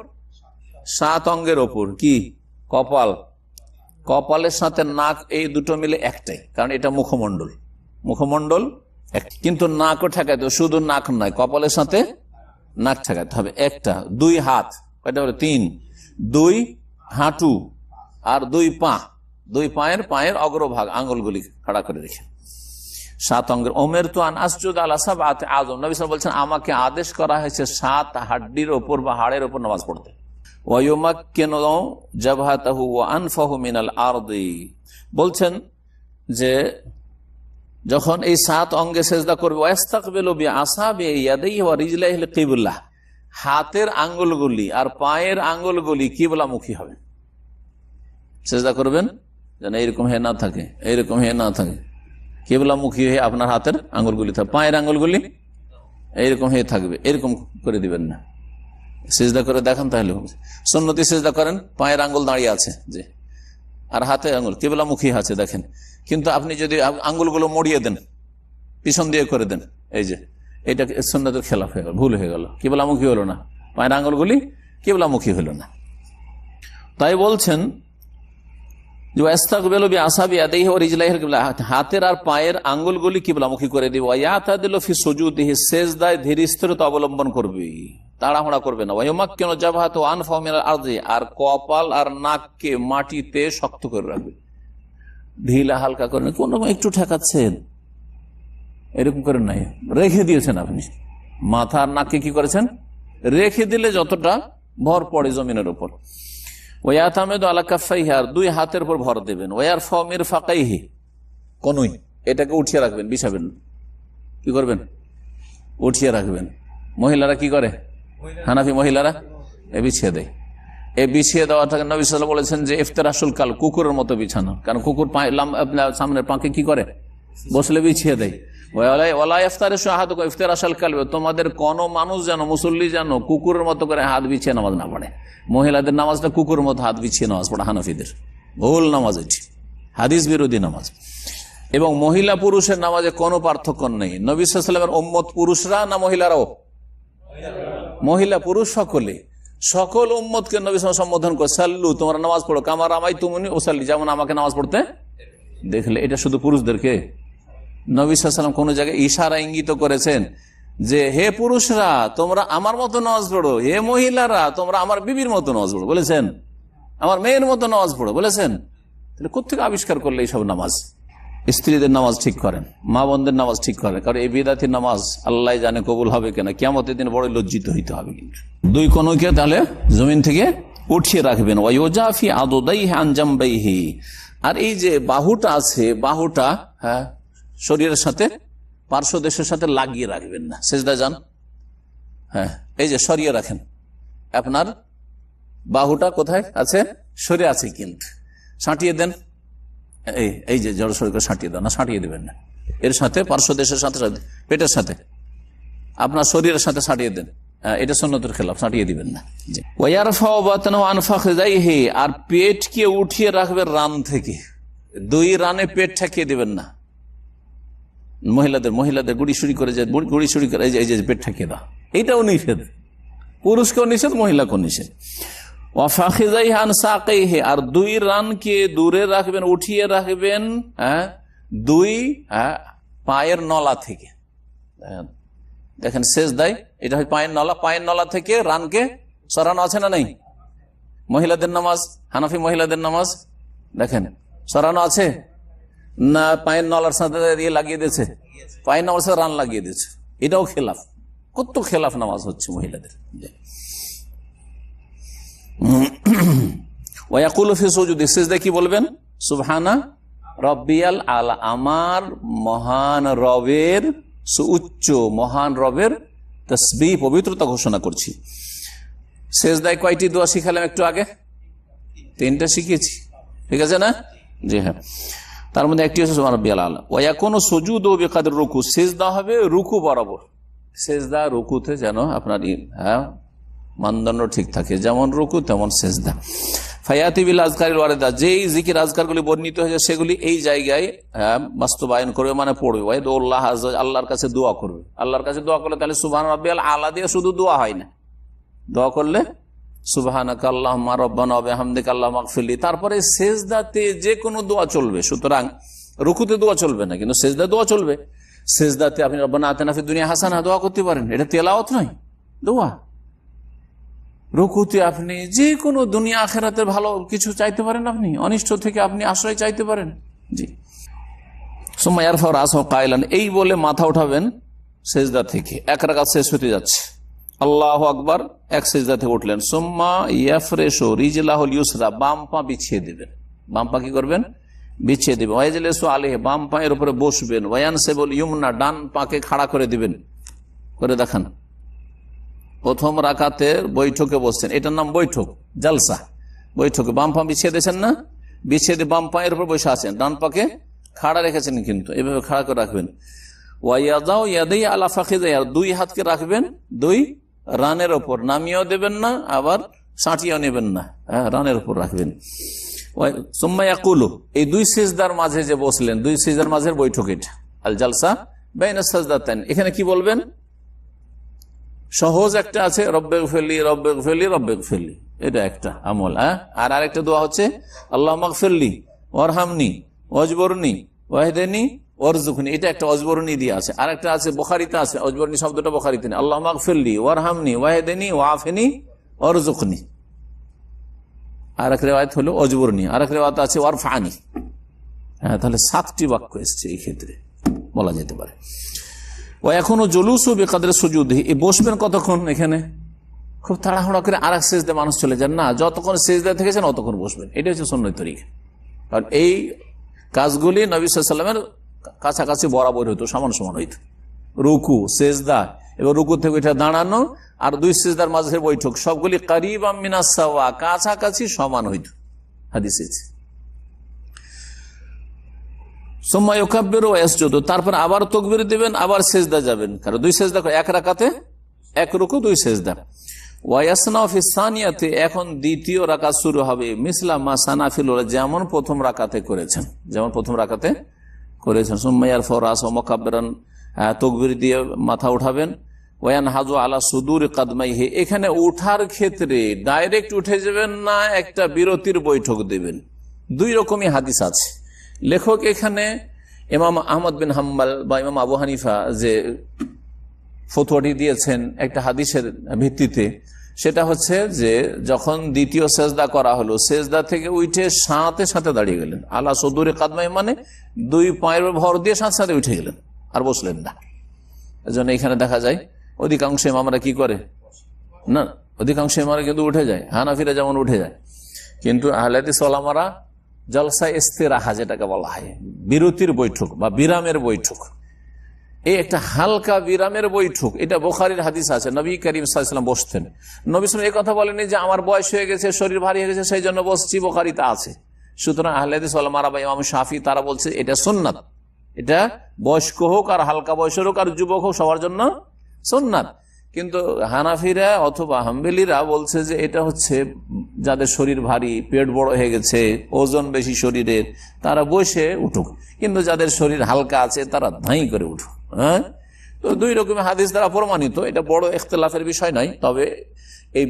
7 অঙ্গের ওপর। কি? কপাল, কপালের সাথে নাক, এই দুটো মিলে একটাই, কারণ এটা মুখমণ্ডল। মুখমণ্ডল কিন্তু নাকও ঠেকাইতে, শুধু নাক নয়, কপালের সাথে নাক ঠেকাতে হবে একটা। 2 হাত, কয়টা হলো? 3। 2 হাঁটু আর 2 পা, 2 পায়ের অগ্রভাগ আঙ্গুলগুলি খাড়া করে রেখে 7 অঙ্গের। ওমের তো আন আসজুদ আলা সাবআতি আযম, নবী সাল্লাল্লাহু আলাইহি ওয়াসাল্লাম বলছেন আমাকে আদেশ করা হয়েছে 7 হাড্ডির ওপর বা হাড়ের ওপর নামাজ পড়তে। ওয়া ইউমাক্কিনু জাবহাতাহু ওয়া আনফাহু মিনাল আরদি, বলছেন যে যখন এই 7 অঙ্গে সেজদা করবে, ওয়াস্তাকবিলু বিআসাবি ইয়াদাইহি ওয়া রিজলাইহিল কিবলা, হাতের আঙ্গুলগুলি আর পায়ের আঙ্গুলগুলি কিবলামুখী হবে। সেজদা করবেন যেন এইরকম হয়ে না থাকে, এইরকম হয়ে না থাকে, কিবলামুখী হয়ে আপনার হাতের আঙ্গুলগুলি থাকবে, পায়ের আঙ্গুলগুলি এইরকম হয়ে থাকবে। এরকম করে দিবেন না। সেজদা করে দেখান তাহলে সুন্নতি সেজদা করেন, পায়ের আঙ্গুল দাঁড়িয়ে আছে যে, আর হাতে আঙ্গুল কিবলামুখী আছে দেখেন। কিন্তু আপনি যদি আঙ্গুলগুলো মড়িয়ে দেন, পিছন দিয়ে করে দেন, এই যে এটা সুন্নতের খেলাফ হয়ে গেল, ভুল হয়ে গেল, কিবলামুখী হলো না, পায়ের আঙ্গুলগুলি কিবলামুখী হলো না। তাই বলছেন হাতের আর পায়ের আঙ্গুলগুলি কিবলামুখী করে দিব। সেজদায় ধীর স্থিরতা অবলম্বন করবে, তাড়াহুড়া করবে না। আর কপাল আর নাককে মাটিতে শক্ত করে রাখবে, ঢিলা হালকা করে, কোন একটু ঠেকাচ্ছেন এরকম করে নাই, রেখে দিয়েছেন আপনি। মাথা আর নাককে কি করেছেন? রেখে দিলে যতটা ভর পড়ে জমিনের উপর। ওয়াতামেদু আলা কাফাইহি, আর 2 হাতের উপর ভর দেবেন। ওয়ারফাউ মিরফাকাইহি, কোনই এটাকে উঠিয়ে রাখবেন, বিছাবেন। কি করবেন? উঠিয়ে রাখবেন। মহিলারা কি করে? হানাফি মহিলারা বিছিয়ে দেয়। এই বিছিয়ে দেওয়াটাকে নবী সাল্লাল্লাহু আলাইহি ওয়াসাল্লাম বলেছেন যে ইফতিরাশুল কাল, কুকুরের মতো বিছানো। কারণ কুকুর সামনের পাকে কি করে? বসলে বিছিয়ে দেয়। তোমাদের কোন মানুষ যেন, মুসল্লি যেন কুকুরের মতো করে হাত বিছিয়ে নামাজ না পড়ে। মহিলাদের নামাজটা কুকুরের মতো হাত বিছিয়ে নামাজ পড়া হানাফিদের ভুল নামাজ, এটি হাদিস বিরোধী নামাজ। এবং মহিলা পুরুষের নামাজে কোনো পার্থক্য নেই। নবী সাল্লাল্লাহু আলাইহি ওয়াসাল্লামের উম্মত পুরুষরা না মহিলারাও? মহিলা পুরুষ সকলে, সকল উম্মতকে নবী সাল্লাল্লাহু আলাইহি ওয়াসাল্লাম সম্বোধন করে সাল্লু, তোমরা নামাজ পড়ো, কামা রামাইতুমুনি উসাল্লি, যেমন আমাকে নামাজ পড়তে দেখলে। এটা শুধু পুরুষদেরকে। নবী সাল্লাল্লাহু আলাইহি ওয়াসাল্লাম কোন জায়গায় ইশারা ইঙ্গিত করেছেন যে হে পুরুষরা তোমরা আমার মতো নামাজ পড়ো, হে মহিলারা তোমরা আমার বিবির মতো নামাজ পড়ো বলেছেন, আমার মেয়ের মতো নামাজ পড়ো বলেছেন? তাহলে কোথেকে আবিষ্কার করলে এইসব নামাজ? স্ত্রীদের নামাজ ঠিক করেন, মা বোনদের নামাজ ঠিক করেন, কারণ এই বিদাতি নামাজ আল্লাহ জানে কবুল হবে কিনা। কিয়ামতের দিন বড় লজ্জিত হইতে হবে। কিন্তু 2 কোনকে তাহলে জমিন থেকে উঠিয়ে রাখবেন। ওয়ায়ুজাফি আদুদাইহি আন জামবাইহি, আর এই যে বাহুটা আছে, বাহুটা শরীরের সাথে পার্শ্বদেশের সাথে লাগিয়ে রাখবেন না। সেজদা যান, হ্যাঁ, এই যে সরিয়ে রাখেন, আপনার বাহুটা কোথায় আছে, সরে আছে, কিন্তু সাঁটিয়ে দেন, এই যে জড় সরে করে সাঁটিয়ে দেন, না সাঁটিয়ে দেবেন না, এর সাথে পার্শ্বদেশের সাথে পেটের সাথে আপনার শরীরের সাথে সাঁটিয়ে দেন, এটা সুন্নতের খেলাফ, সাঁটিয়ে দিবেন না। আর পেটকে উঠিয়ে রাখবে রান থেকে, 2 রানে পেট ঠেকিয়ে দিবেন না। মহিলাদের গুড়ি সুড়ি করে যায়, গুড়ি সুড়ি করে এই যে পেট ঠেকিয়ে দাও, এইটাও নিষেধ, পুরুষকেও নিষেধ, মহিলাকেও নিষেধ। আর 2 রানকে দূরে রাখবেন, উঠিয়ে রাখবেন 2 পায়ের নলা থেকে। দেখেন সেজদায় এটা হয় পায়ের নলা, পায়ের নলা থেকে রানকে সরানো আছে না নেই? মহিলাদের নামাজ, হানাফি মহিলাদের নামাজ দেখেন সরানো আছে না, পায়ের নলার সাথে দিয়ে লাগিয়ে দিয়েছে, পায়ের নলার সাথে রান লাগিয়ে দিয়েছে, এটাও খেলাফ, কত খেলাফ নামাজ হচ্ছে মহিলাদের। ওয়াকুলু ফি সুজুদি, সিজদায় কি বলবেন? সুবহানা রব্বিয়াল আলা, আমার মহান রবের, উচ্চ মহান রবের তাসবিহ, পবিত্রতা ঘোষণা করছি। সিজদায় কয়টি দোয়া শিখালাম একটু আগে? 3টা শিখিয়েছি, ঠিক আছে না? জি হ্যাঁ, তার মধ্যে একটি হচ্ছে সুবহান রব্বিয়াল আলা। ওয়াকুনু সুজুদু বিকাদরি রুকু, সিজদা হবে রুকু বরাবর, সিজদা রুকুতে যেন আপনার মানদণ্ড ঠিক থাকে, যেমন রুকু তেমন সিজদা। ফায়াতি বিল আজকারিল ওয়ারিদা, যেই জিকির আজকারগুলি বর্ণিত হয়েছে সেগুলি এই জায়গায় বাস্তবায়ন করবে, মানে পড়বে। ওয়াইদুল্লাহ, আল্লাহর কাছে দোয়া করবে। আল্লাহর কাছে দোয়া করলে তাহলে সুবহান রাব্বিয়াল আলা দিয়ে শুধু দোয়া হয় না, দোয়া করলে সুবহানাকা আল্লাহুম্মা রাব্বানা ওয়া বিহামদিকা আল্লাহুম্মা ইগফিরলি, তারপরে সেজদাতে যে কোনো দোয়া চলবে। সুতরাং রুকুতে দোয়া চলবে না, কিন্তু সেজদা দোয়া চলবে। সেজদাতে আপনি রব্বানা আতিনা ফিদ দুনিয়া হাসানা দোয়া করতে পারেন, এটা তেলাওয়াত নয়, দোয়া। রুকুতে আপনি যে কোনো দুনিয়া আখিরাতের ভালো কিছু চাইতে পারেন, আপনি অনিষ্ট থেকে আপনি আশ্রয় চাইতে পারেন। জি, সুম্মা ইয়ারফাউ রাসাহু কাইলান, এই বলে মাথা উঠাবেন সেজদা থেকে, 1 রাকাত শেষ হতে যাচ্ছে, আল্লাহু আকবার, 1 সেজদা থেকে উঠলেন। সুম্মা ইয়াফরেশু রিজলাহুল ইউসরা, বাম পা বিছিয়ে দিবেন, বাম পা কি করবেন? বিছিয়ে দিবেন। ওয়াইজলিসু আলাইহি, বাম পায়ের উপরে বসবেন। ওয়ায়ানসিবুল ইউমনা, ডান পাকে খাড়া করে দিবেন, করে দেখান। প্রথম রাকাতের বৈঠকে বসছেন, এটার নাম বৈঠক, জালসা, বৈঠকে বাম পা বিছিয়ে দিয়েছেন না, বিছিয়ে দিয়ে বাম পায়ের উপর বসে আছেন, ডান পাকে খাড়া রেখেছেন, কিন্তু এভাবে খাড়া করে রাখবেন। ওয়াইয়াদাউ ইয়াদাই আলা ফাখিদাই, 2 হাতকে রাখবেন 2 রানের ওপর, নামিয়েও দেবেন না আবার সাঁটিয়েও নেবেন না, রানের ওপর রাখবেন। সুম্মা ইয়াকুলু, এই 2 সিজদার মাঝে যে বসলেন, 2 সিজদার মাঝের বৈঠক এটা, আল জালসা বাইনা সাজদাতাইন। এখানে কি বলবেন? সহজ একটা আছে, রব্বিগফিরলি রব্বিগফিরলি রব্বিগফিরলি, এটা একটা আমল। আর আরেকটা দোয়া হচ্ছে আল্লাহুম্মা গফিরলি ওয়ারহামনি ওয়াজবুরনি ওয়াহদিনি ওয়ারযুকনি, এটা একটা অজবরনি দিয়ে আছে। আরেকটা আছে বুখারীতে আছে, অজবরনি শব্দটা বুখারীতে নেই, আল্লাহুম্মা গফিরলি ওয়ারহামনি ওয়াহদিনি ওয়াআফিনি ওয়ারযুকনি। আরেক রিওয়ায়াত হলো অজবরনি, আরেক রিওয়ায়াত আছে ওয়ারফানি। হ্যাঁ, তাহলে 7টি বাক্য এসেছে এই ক্ষেত্রে, বলা যেতে পারে। ও এখনো জলুসু বিকাদরি সুজুদি, বসবেন কতক্ষণ? এখানে খুব তাড়াহুড়া করে আরেক সেজদায় মানুষ চলে যান না, যতক্ষণ সেজদায় থেকেছেন অতক্ষণ বসবেন, এটা হচ্ছে সুন্নাত তরিকা। কারণ এই কাজগুলি নবী সাল্লাল্লাহু আলাইহি ওয়াসাল্লামের কাছাকাছি বরাবর হইতো, সমান সমান হইতো। রুকু, সেজদা এবং রুকু থেকে উঠে দাঁড়ানো আর 2 সিজদার মাঝের বৈঠক, সবগুলি কারিবাম মিনাস সাওয়া, কাছাকাছি সমান হইতো, হাদিসে। সুম্মা ইউকাব্বিরু ওয়া ইয়াসজুদু, তারপর আবার তাকবীর দিবেন, আবার সিজদা যাবেন। কারণ 2 সিজদা, 1 রাকাতে 1 রুকু 2 সিজদা। ওয়া ইয়াসনাউ ফিস সানিয়াতি, এখন দ্বিতীয় রাকাত শুরু হবে, মিসলা মা সানা ফিল উলা, যেমন প্রথম রাকাতে করেছেন, যেমন প্রথম রাকাতে করেছেন। সুম্মা ইয়ারফাউ রাসাহু মুকাব্বিরান, তাকবীর দিয়ে মাথা উঠাবেন। ওয়া ইয়ানহাজু আলা সুদুরি কদমাইহি, এখানে উঠার ক্ষেত্রে ডাইরেক্ট উঠে যাবেন না, একটা বিরতির বৈঠক দিবেন। 2 রকমই হাদিস আছে। লেখক এখানে ইমাম আহমদ বিন হাম্বল বা ইমাম আবু হানিফা যে ফতোয়াটি দিয়েছেন একটা হাদিসের ভিত্তিতে, সেটা হচ্ছে যে যখন দ্বিতীয় সেজদা করা হলো, সেজদা থেকে উঠে সাথে সাথে দাঁড়িয়ে গেলেন, আলা সুদুরি কদমাই, মানে 2 পায়ের ভর দিয়ে সাথে সাথে উঠে গেলেন, আর বসলেন না। এজন্য এখানে দেখা যায় অধিকাংশ ইমামরা কি করে না, অধিকাংশ ইমামরা কিন্তু উঠে যায়, হানাফিরা যেমন উঠে যায়, কিন্তু আহলে হাদিস ওলামারা জলসা ইস্তিরাহা যেটাকে বলা হয়, বিরতির বৈঠক বা বিরামের বৈঠক, এই একটা হালকা বিরামের বৈঠক, এটা বুখারীর হাদিস আছে। নবী করিম সাল্লাল্লাহু আলাইহি ওয়াসাল্লাম বসতেন। নবী সাল্লাল্লাহু এই কথা বলেনি যে আমার বয়স হয়ে গেছে, শরীর ভারী হয়ে গেছে, সেই জন্য বসছি, বুখারীতে আছে। সুতরাং আহলে হাদিস ওলামারা বা ইমাম শাফি তারা বলছে এটা সুন্নাত, এটা বয়স্ক হোক আর হালকা বয়সের হোক আর যুবক হোক সবার জন্য সুন্নাত। কিন্তু হানাফিরা অথবা হাম্বলীরা বলছে যে এটা হচ্ছে যাদের শরীর ভারী, পেট বড় হয়ে গেছে, ওজন বেশি শরীরের, তারা বসে উঠুক, কিন্তু যাদের শরীর হালকা আছে তারা ধাই করে উঠুক। হ্যাঁ, তো দুই রকমের হাদিস দ্বারা প্রমাণিত, এটা বড় ইখতিলাফের বিষয় নয়। তবে এই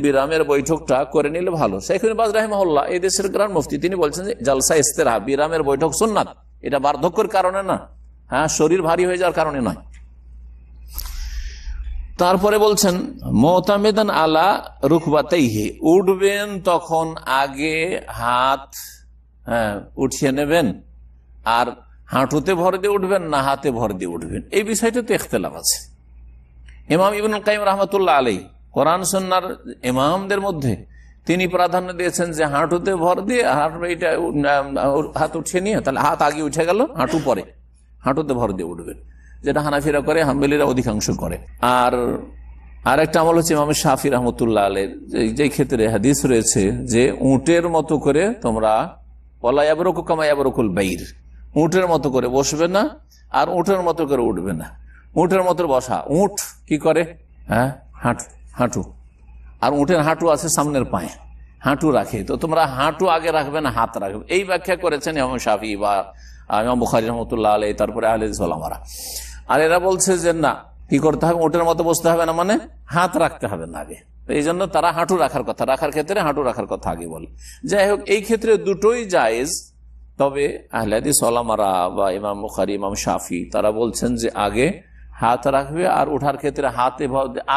বিরামের বৈঠকটা করে নিলে ভালো। শেখ ইবনে বাজ রাহিমাহুল্লাহ এই দেশের গ্রান্ড মুফতি, তিনি বলছেন যে জালসা ইস্তেরাহা, বিরামের বৈঠক সুন্নাত, এটা বার্ধক্যের কারণে না, হ্যাঁ শরীর ভারী হয়ে যাওয়ার কারণে নয়। তারপরে বলছেন মুতামিদান আলা রুকবাতাইহি, উঠবেন তখন আগে হাত উঠিয়ে নেবেন, আর হাঁটুতে ভর দিয়ে উঠবেন না হাতে ভর দিয়ে উঠবেন, এই বিষয়টাতে ইখতিলাফ আছে। ইমাম ইবনুল কাইয়িম রাহমাতুল্লাহ আলাইহি কোরআন সুন্নাহর ইমামদের মধ্যে তিনি প্রাধান্য দিয়েছেন যে হাঁটুতে ভর দিয়ে হাত উঠিয়ে নিয়ে, তাহলে হাত আগে উঠে গেল, হাঁটু পরে, হাঁটুতে ভর দিয়ে উঠবেন, যেটা হানাফিরা করে, হাম্বলীরা অধিকাংশ করে। আর একটা আমল হচ্ছে ইমাম শাফি রহমতুল্লাহ আলাইহির, যে ক্ষেত্রে হাদিস রয়েছে যে উটের মতো করে তোমরা ওয়ালা ইয়াবরুকু কামা ইয়াবরুকুল বাইর, উটের মতো করে বসবে না আর উটের মতো করে উঠবে না। উটের মতো বসা, উট কি করে, হ্যাঁ হাঁটু, আর উটের হাঁটু আছে সামনের পায়ে, হাঁটু রাখে, তো তোমরা হাঁটু আগে রাখবে না হাত রাখবে, এই ব্যাখ্যা করেছেন ইমাম শাফি বা ইমাম বুখারী রহমতুল্লাহ আলাইহি, তারপরে আহলে হাদিস ওলামারা। আর এরা বলছে যে না, কি করতে হবে, উটের মতো বসতে হবে না, মানে হাত রাখতে হবে না আগে, এই জন্য তারা হাঁটু রাখার কথা, রাখার ক্ষেত্রে হাঁটু রাখার কথা আগে বলে। যাই হোক, এই ক্ষেত্রে দুটোই জায়েজ, তবে আহলে হাদিস ওলামারা বা ইমাম বুখারী, ইমাম শাফি তারা বলছেন যে আগে হাত রাখবে, আর উঠার ক্ষেত্রে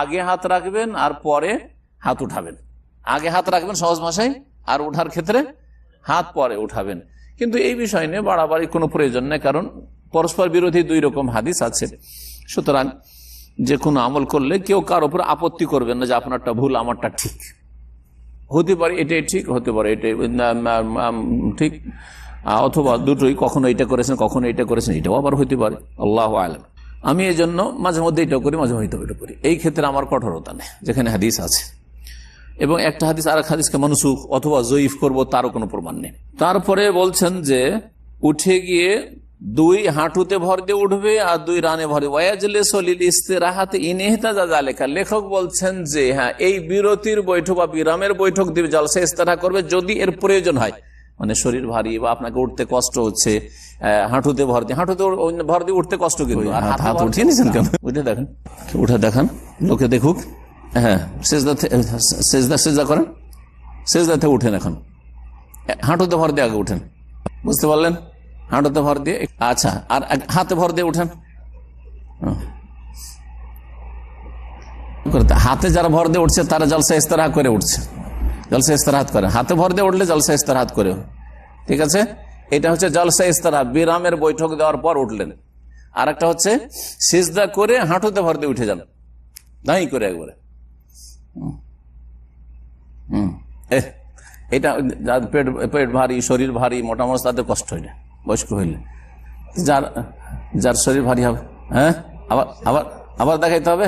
আগে হাত রাখবেন আর পরে হাত উঠাবেন, আগে হাত রাখবেন সহজ ভাষায়, আর উঠার ক্ষেত্রে হাত পরে উঠাবেন। কিন্তু এই বিষয় নিয়ে বাড়াবাড়ি কোনো প্রয়োজন নেই, কারণ পরস্পর বিরোধী দুই রকম হাদিস আছে। সুতরাং যে কোনো আমল করলে কেউ কার উপর আপত্তি করবেন না যে আপনারটা ভুল আমারটা ঠিক, হতে পারে এটাই ঠিক, হতে পারে এটাই ঠিক, অথবা দুটোই, কখনো এটা করেছেন কখনো এটা করেছেন, এটাও আবার হতে পারে, আল্লাহু আ'লাম। আমি এই জন্য মাঝে মধ্যে এটা করি, মাঝে মধ্যে এটা করি, এই ক্ষেত্রে আমার কঠোরতা নেই যেখানে হাদিস আছে, এবং একটা হাদিস আর এক হাদিসকে মানসুখ অথবা জয়ীফ করব তারও কোনো প্রমাণ নেই। তারপরে বলছেন যে উঠে গিয়ে দুই হাঁটুতে ভর দিয়ে উঠবে আর দুই রানে ভরে, লেখক বলছেন যে হ্যাঁ, এই বিরতির বৈঠক বা বিরামের বৈঠক দিয়ে জলসা ইস্তেরাহা করবে যদি এর প্রয়োজন হয়, মানে শরীর ভারী বা আপনাকে উঠতে কষ্ট হচ্ছে, হাঁটুতে ভর দিয়ে উঠতে কষ্ট, কিন্তু হাত উঠিয়ে নিয়েছেন কেন, উঠে দেখেন, উঠে দেখান, লোকে দেখুক, হ্যাঁ সেজদা করেন, সেজদা থেকে উঠেন, এখন হাঁটুতে ভর দিয়ে আগে উঠেন, বুঝতে পারলেন, হাঁটুতে ভর দিয়ে, আচ্ছা, আর হাতে ভর দিয়ে উঠেন, হাতে যারা ভর দিয়ে উঠছে তারা জলসা ইস্তেরাহা করে উঠছে, জলসা ইস্তেরাহাত করে, হাতে ভর দিয়ে উঠলে জলসা ইস্তেরাহাত করে, ঠিক আছে। এটা হচ্ছে জলসা ইস্তেরাহা, বিরামের বৈঠক দেওয়ার পর উঠলেন। আর একটা হচ্ছে সিজদা করে হাঁটুতে ভর দিয়ে উঠে যান, নাই করে একবারে, এটা পেট ভারী, শরীর ভারী, মোটা মানুষ তাদের কষ্ট হয় না, বয়স্ক হইলে, যার শরীর ভারী হবে, হ্যাঁ আবার দেখাইতে হবে,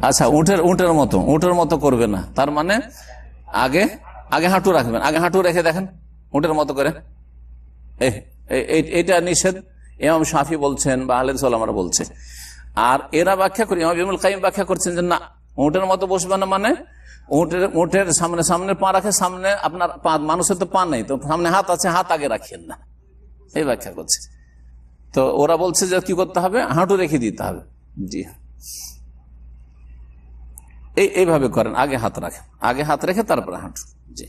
আচ্ছা উটের মতো করবে না, তার মানে আগে হাঁটু রাখবেন, আগে হাঁটু রেখে দেখেন উটের মতো করে, এটা নিষেধ ইমাম শাফি বলছেন বা আহলে হাদিস ওলামারা বলছে। আর এরা ব্যাখ্যা করে, ইমাম ইবনুল কাইয়িম ব্যাখ্যা করছেন যে না, উটের মতো বসবে না, মানে উটের সামনে পা রাখে, সামনে আপনার পা, মানুষের তো পা নেই, তো সামনে হাত আছে, হাত আগে রাখিয়েন না, এই ব্যাখ্যা করছে। তো ওরা বলছে যে কি করতে হবে, হাঁটু রেখে দিতে হবে, জি এইভাবে করেন, আগে হাত রাখেন, আগে হাত রেখে তারপরে হাঁটু, জি।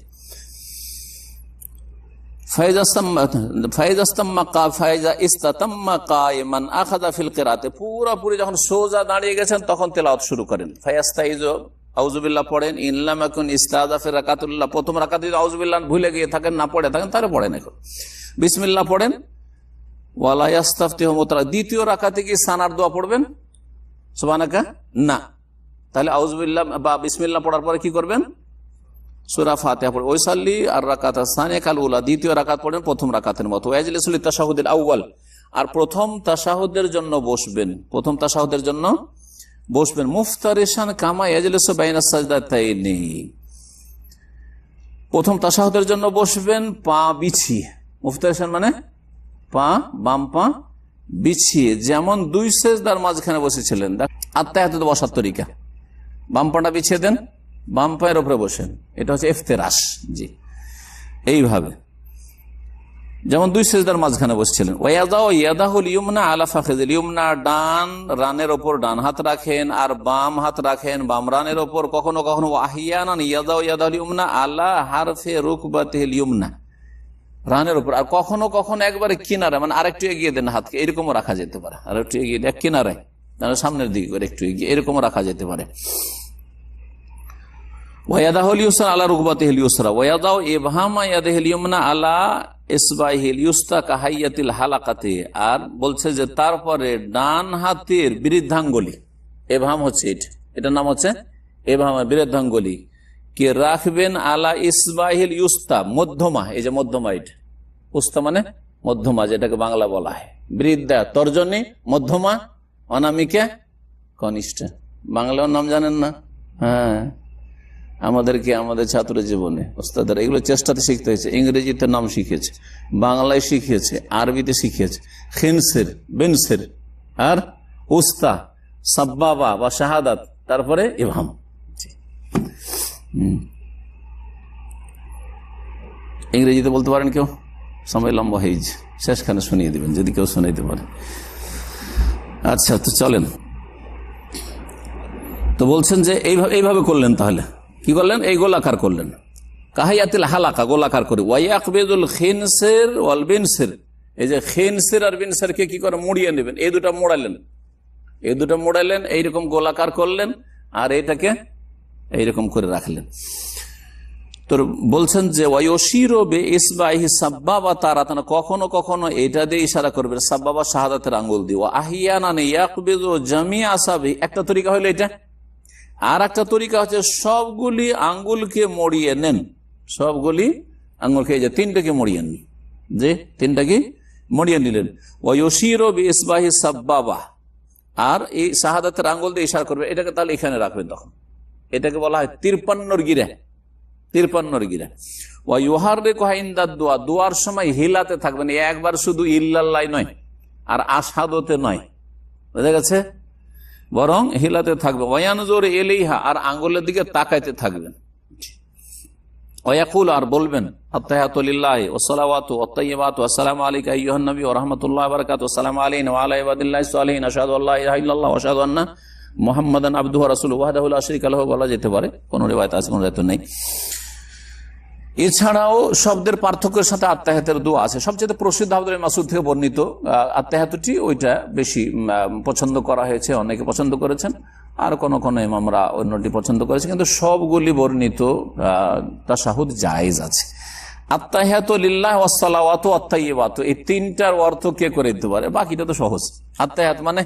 পুরোপুরি যখন সোজা দাঁড়িয়ে গেছেন তখন তেলাওয়াত শুরু করেন, ফায়াস্তাইযু আউযুবিল্লাহ পড়েন, ইনলাম ইয়াকুন ইস্তাযা ফি রাকাতুল্লাহ, প্রথম রাকাতে যদি আউযুবিল্লাহ ভুলে গিয়ে থাকেন, না পড়ে থাকেন, তাহলে পড়েন, এখন বিসমিল্লাহ পড়েন, ওয়ালা ইয়াস্তাফতিহু মুতরা, দ্বিতীয় রাকাতে কি সানার দোয়া পড়বেন, সুবহানাকা, না, তাহলে আউযুবিল্লাহ বা বিসমিল্লাহ পড়ার পরে কি করবেন, সূরা ফাতিহা পড়ে ওয়াসাল্লি আর রাকাত সানিয়া কাল উলা, দ্বিতীয় রাকাত পড়েন প্রথম রাকাতের মতো। ওয়াজলিসু লিতাশাহুদিল আউয়াল, আর প্রথম তাশাহুদের জন্য বসবেন, প্রথম তাশাহুদের জন্য বসবেন। মুফতারিশান কামা ইয়াজলিসু বাইনাস সাজদাতাইনি, প্রথম তাশাহুদের জন্য বসবেন পা বিছিয়ে। মুফতারিশান মানে পা, বাম পা বিছিয়ে, যেমন দুই সেজদার মাঝখানে বসেছিলেন। আত্তাহিয়াতুতে বসার তরিকা, বাম পাটা বিছিয়ে দেন, বাম পায়ের উপরে বসেন, এটা হচ্ছে ইফতেরাশ। জি, এইভাবে যেমন দুই সেজদার মাঝখানে বসছিলেন। ওয়াদাউ ইয়াদাহুল ইয়ুমনা আলা ফাখিযিল ইয়ুমনা, ডান রানের ওপর ডান হাত রাখেন, আর বাম হাত রাখেন বাম রানের ওপর। কখনো কখনো আহিয়ানান ইয়াদাউ ইয়াদাহুল ইয়ুমনা আলা হারফে রুকবাতিল ইয়ুমনা, রানের উপর। আর কখনো কখনো একবারে কিনারে, মানে আরেকটু এগিয়ে দেন হাতকে, এরকমও রাখা যেতে পারে। আরেকটু এগিয়ে দেন কিনারে, সামনের দিকে করে একটু এগিয়ে, এরকমও রাখা যেতে পারে। ওয়াদাহুল ইউসরা আলা রুকবাতিল ইউসরা ওয়াদাউ ইবহামা ইয়াদিল ইয়ুমনা আলা ইসবাইহিল ইউসতা কাহাইয়াতিল হালাকাতে, আর বলছে যে তারপরে ডান হাতের বৃদ্ধাঙ্গুলি, ইবহাম হচ্ছে এটার নাম হচ্ছে ইবহাম, বৃদ্ধাঙ্গুলি কে রাখবেন আলা ইসবাইহিল ইউসতা, মধ্যমা, এই যে মধ্যমা, এটা উস্তা মানে মধ্যমা, যেটাকে বাংলা বলা হয় বৃদ্ধা, তর্জনী মধ্যমা, অনামিকা কনিষ্ঠ। বাংলার নাম জানেন না? হ্যাঁ, আমাদেরকে আমাদের ছাত্র জীবনে ওস্তাদের এগুলো চেষ্টাতে শিখতে হয়েছে। ইংরেজিতে নাম শিখেছে, বাংলায় শিখিয়েছে, আরবিতে শিখিয়েছে। খিনসের, বেনসের, আর উস্তা, সাব্বাবা বা শাহাদাত, তারপরে ইবহাম। ইংরেজিতে বলতে পারেন কেউ? সময় লম্বা হয়েছে, শেষখানে শুনিয়ে দিবেন যদি কেউ শোনাইতে পারে। আচ্ছা, তো চলেন। তো বলছেন যে এইভাবে করলেন, তাহলে কি করলেন? এই গোলাকার করলেন, কাহাইয়াতিল হালাকা, গোলাকার করে। ওয়ায়াকবিদুল খিনসির ওয়াল বিনসির, এই যে খিনসির আর বিনসিরকে কি করে মুড়িয়ে নেবেন, এই দুটা মোড়ালেন, এই দুটো মোড়ালেন, এইরকম গোলাকার করলেন, আর এটাকে এইরকম করে রাখলেন। তো বলছেন যে ওয়ায়ুশিরু বিইসবাইহি সাব্বাবা তারাতান, কখনো কখনো এটা দিয়ে ইশারা করবেন, সাব্বাবা শাহাদাতের আঙ্গুল দিয়ে। ওয়া আহিয়ানান ইয়াকবিদু জামিআ আসাবি, একটা তরিকা হলো এটা। আর একটা তরিকা হচ্ছে সবগুলি আঙ্গুলকে মড়িয়ে নেন, সবগুলি আঙ্গুলকে, এই যে তিনটাকে মড়িয়ে নেন, যে তিনটাকে মড়িয়ে নিলেন। ওয়ায়ুশিরু বিইসবাইহি সাব্বাবা, আর এই শাহাদাতের আঙ্গুল দিয়ে ইশারা করবে, এটাকে তাহলে এখানে রাখবেন। তখন এটাকে বলা হয় 53 গিরা, 53 গিরা। ওয়ায়ুহাররিকু ইনদাদ দুআ, দুআর সময় হিলাতে থাকবেন, একবার শুধু ইল্লাল্লাহ নয় আর আশহাদুতে নয়, বুঝা গেছে, বরং হিলাতে থাকবে। ওয়ায়ানজুর ইলাইহা, আর আঙ্গুলের দিকে তাকাইতে থাকবেন। ওয়ায়াকুল, আর বলবেন আত্তাহিয়াতু লিল্লাহি ওয়াস সালাওয়াতু ওয়াত তাইয়্যিবাতু আসসালামু আলাইকা আইয়ুহান নবী ওয়া রাহমাতুল্লাহি ওয়া বারাকাতুহু আসসালামু আলাইনা ওয়া আলা ইবাদিল্লাহিস সালিহিন আশহাদু আল্লা ইলাহা ইল্লাল্লাহ ওয়া আশহাদু আন্না মুহাম্মাদান আবদুহু ওয়া রাসূলুহু ওয়াহদাহু লা শারীকা লাহু বলা যেতে পারে, কোন রিওয়ায়াত আছে, কোন রিওয়ায়াত নেই। এছাড়াও শব্দের পার্থক্যের সাথে আত্তাহিয়াতের দোয়া আছে। সবচেয়ে প্রসিদ্ধ আব্দুল্লাহ মাসউদ থেকে বর্ণিত আত্তাহিয়াতটি, ওইটা বেশি পছন্দ করা হয়েছে, অনেকে পছন্দ করেছেন, আর কোন কোন ইমামরা অন্যটি পছন্দ করেছে, কিন্তু সবগুলি বর্ণিত তাশাহুদ জায়েজ আছে। আত্তাহিয়াতু লিল্লাহ ওয়াস সালাওয়াতু ওয়াত তাইয়্যিবাতু, এই তিনটার অর্থ কে করে দিতে পারে? বাকিটা তো সহজ। আত্তাহিয়াত মানে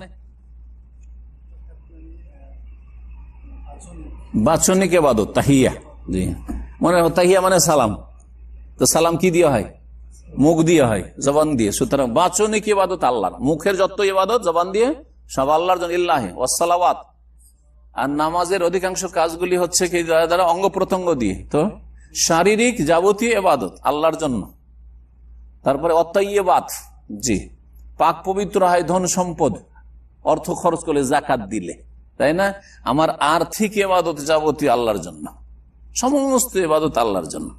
বাচনিক ইবাদত, তাহিয়া। জি, মনে হয় তাহিয়া মানে সালাম, তো সালাম কি দিয়ে হয়? মুখ দিয়ে হয়, জবান দিয়ে। সুতরাং বাচনিক ইবাদত আল্লাহর, মুখের যত ইবাদত জবান দিয়ে সব আল্লাহর জন্য। ইল্লাহি ওয়াস সালাওয়াত, আর নামাজের অধিকাংশ কাজগুলি হচ্ছে কি দ্বারা অঙ্গ প্রত্যঙ্গ দিয়ে, তো শারীরিক যাবতীয় ইবাদত আল্লাহর জন্য। তারপরে অত্তাইয়্যিবাত, জি, পাক পবিত্র হয় ধন সম্পদ, অর্থ খরচ করলে, যাকাত দিলে, তাই না? আমার আর্থিক ইবাদত যাবতীয় আল্লাহর জন্য, সমস্ত ইবাদত আল্লাহর জন্য।